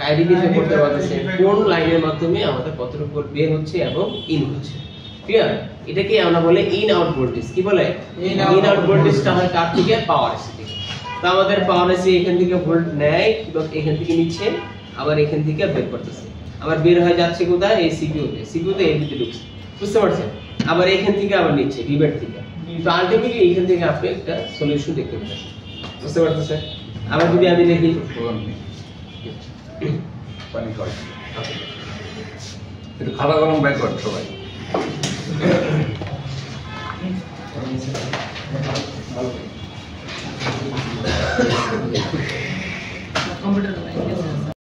আইডেন্টিফাই করতে পারতেছেন কোন লাইনের মাধ্যমে আমাদের কতটুকু বের হচ্ছে এবং ইন হচ্ছে। ক্লিয়ার? এটাকে আমরা বলে ইন আউট ভোল্টেজ। কি বলে? ইন আউট ভোল্টেজটা হয় কার থেকে? পাওয়ার এসি থেকে। তো আমাদের পাওয়ার এসি এখান থেকে ভোল্ট নেয় এবং এখান থেকে নিচ্ছে, আবার এখান থেকে বের করতেছে, আবার বের হয়ে যাচ্ছে কোথায়? এই সিপিইউতে, সিপিইউতে এই দিকে ঢুকছে। বুঝতে পারছেন? আবার এখান থেকে আবার নিচ্ছে ডিবেট থেকে। তো আলটিমেটলি এখান থেকে আপনি একটা সলিউশন দেখতে পাচ্ছেন। বুঝতে পারতেছেন? আবার যদি আমি দেখি পানি খাওয়াই একটু খাওয়া গরম ব্যাক কর সবাই।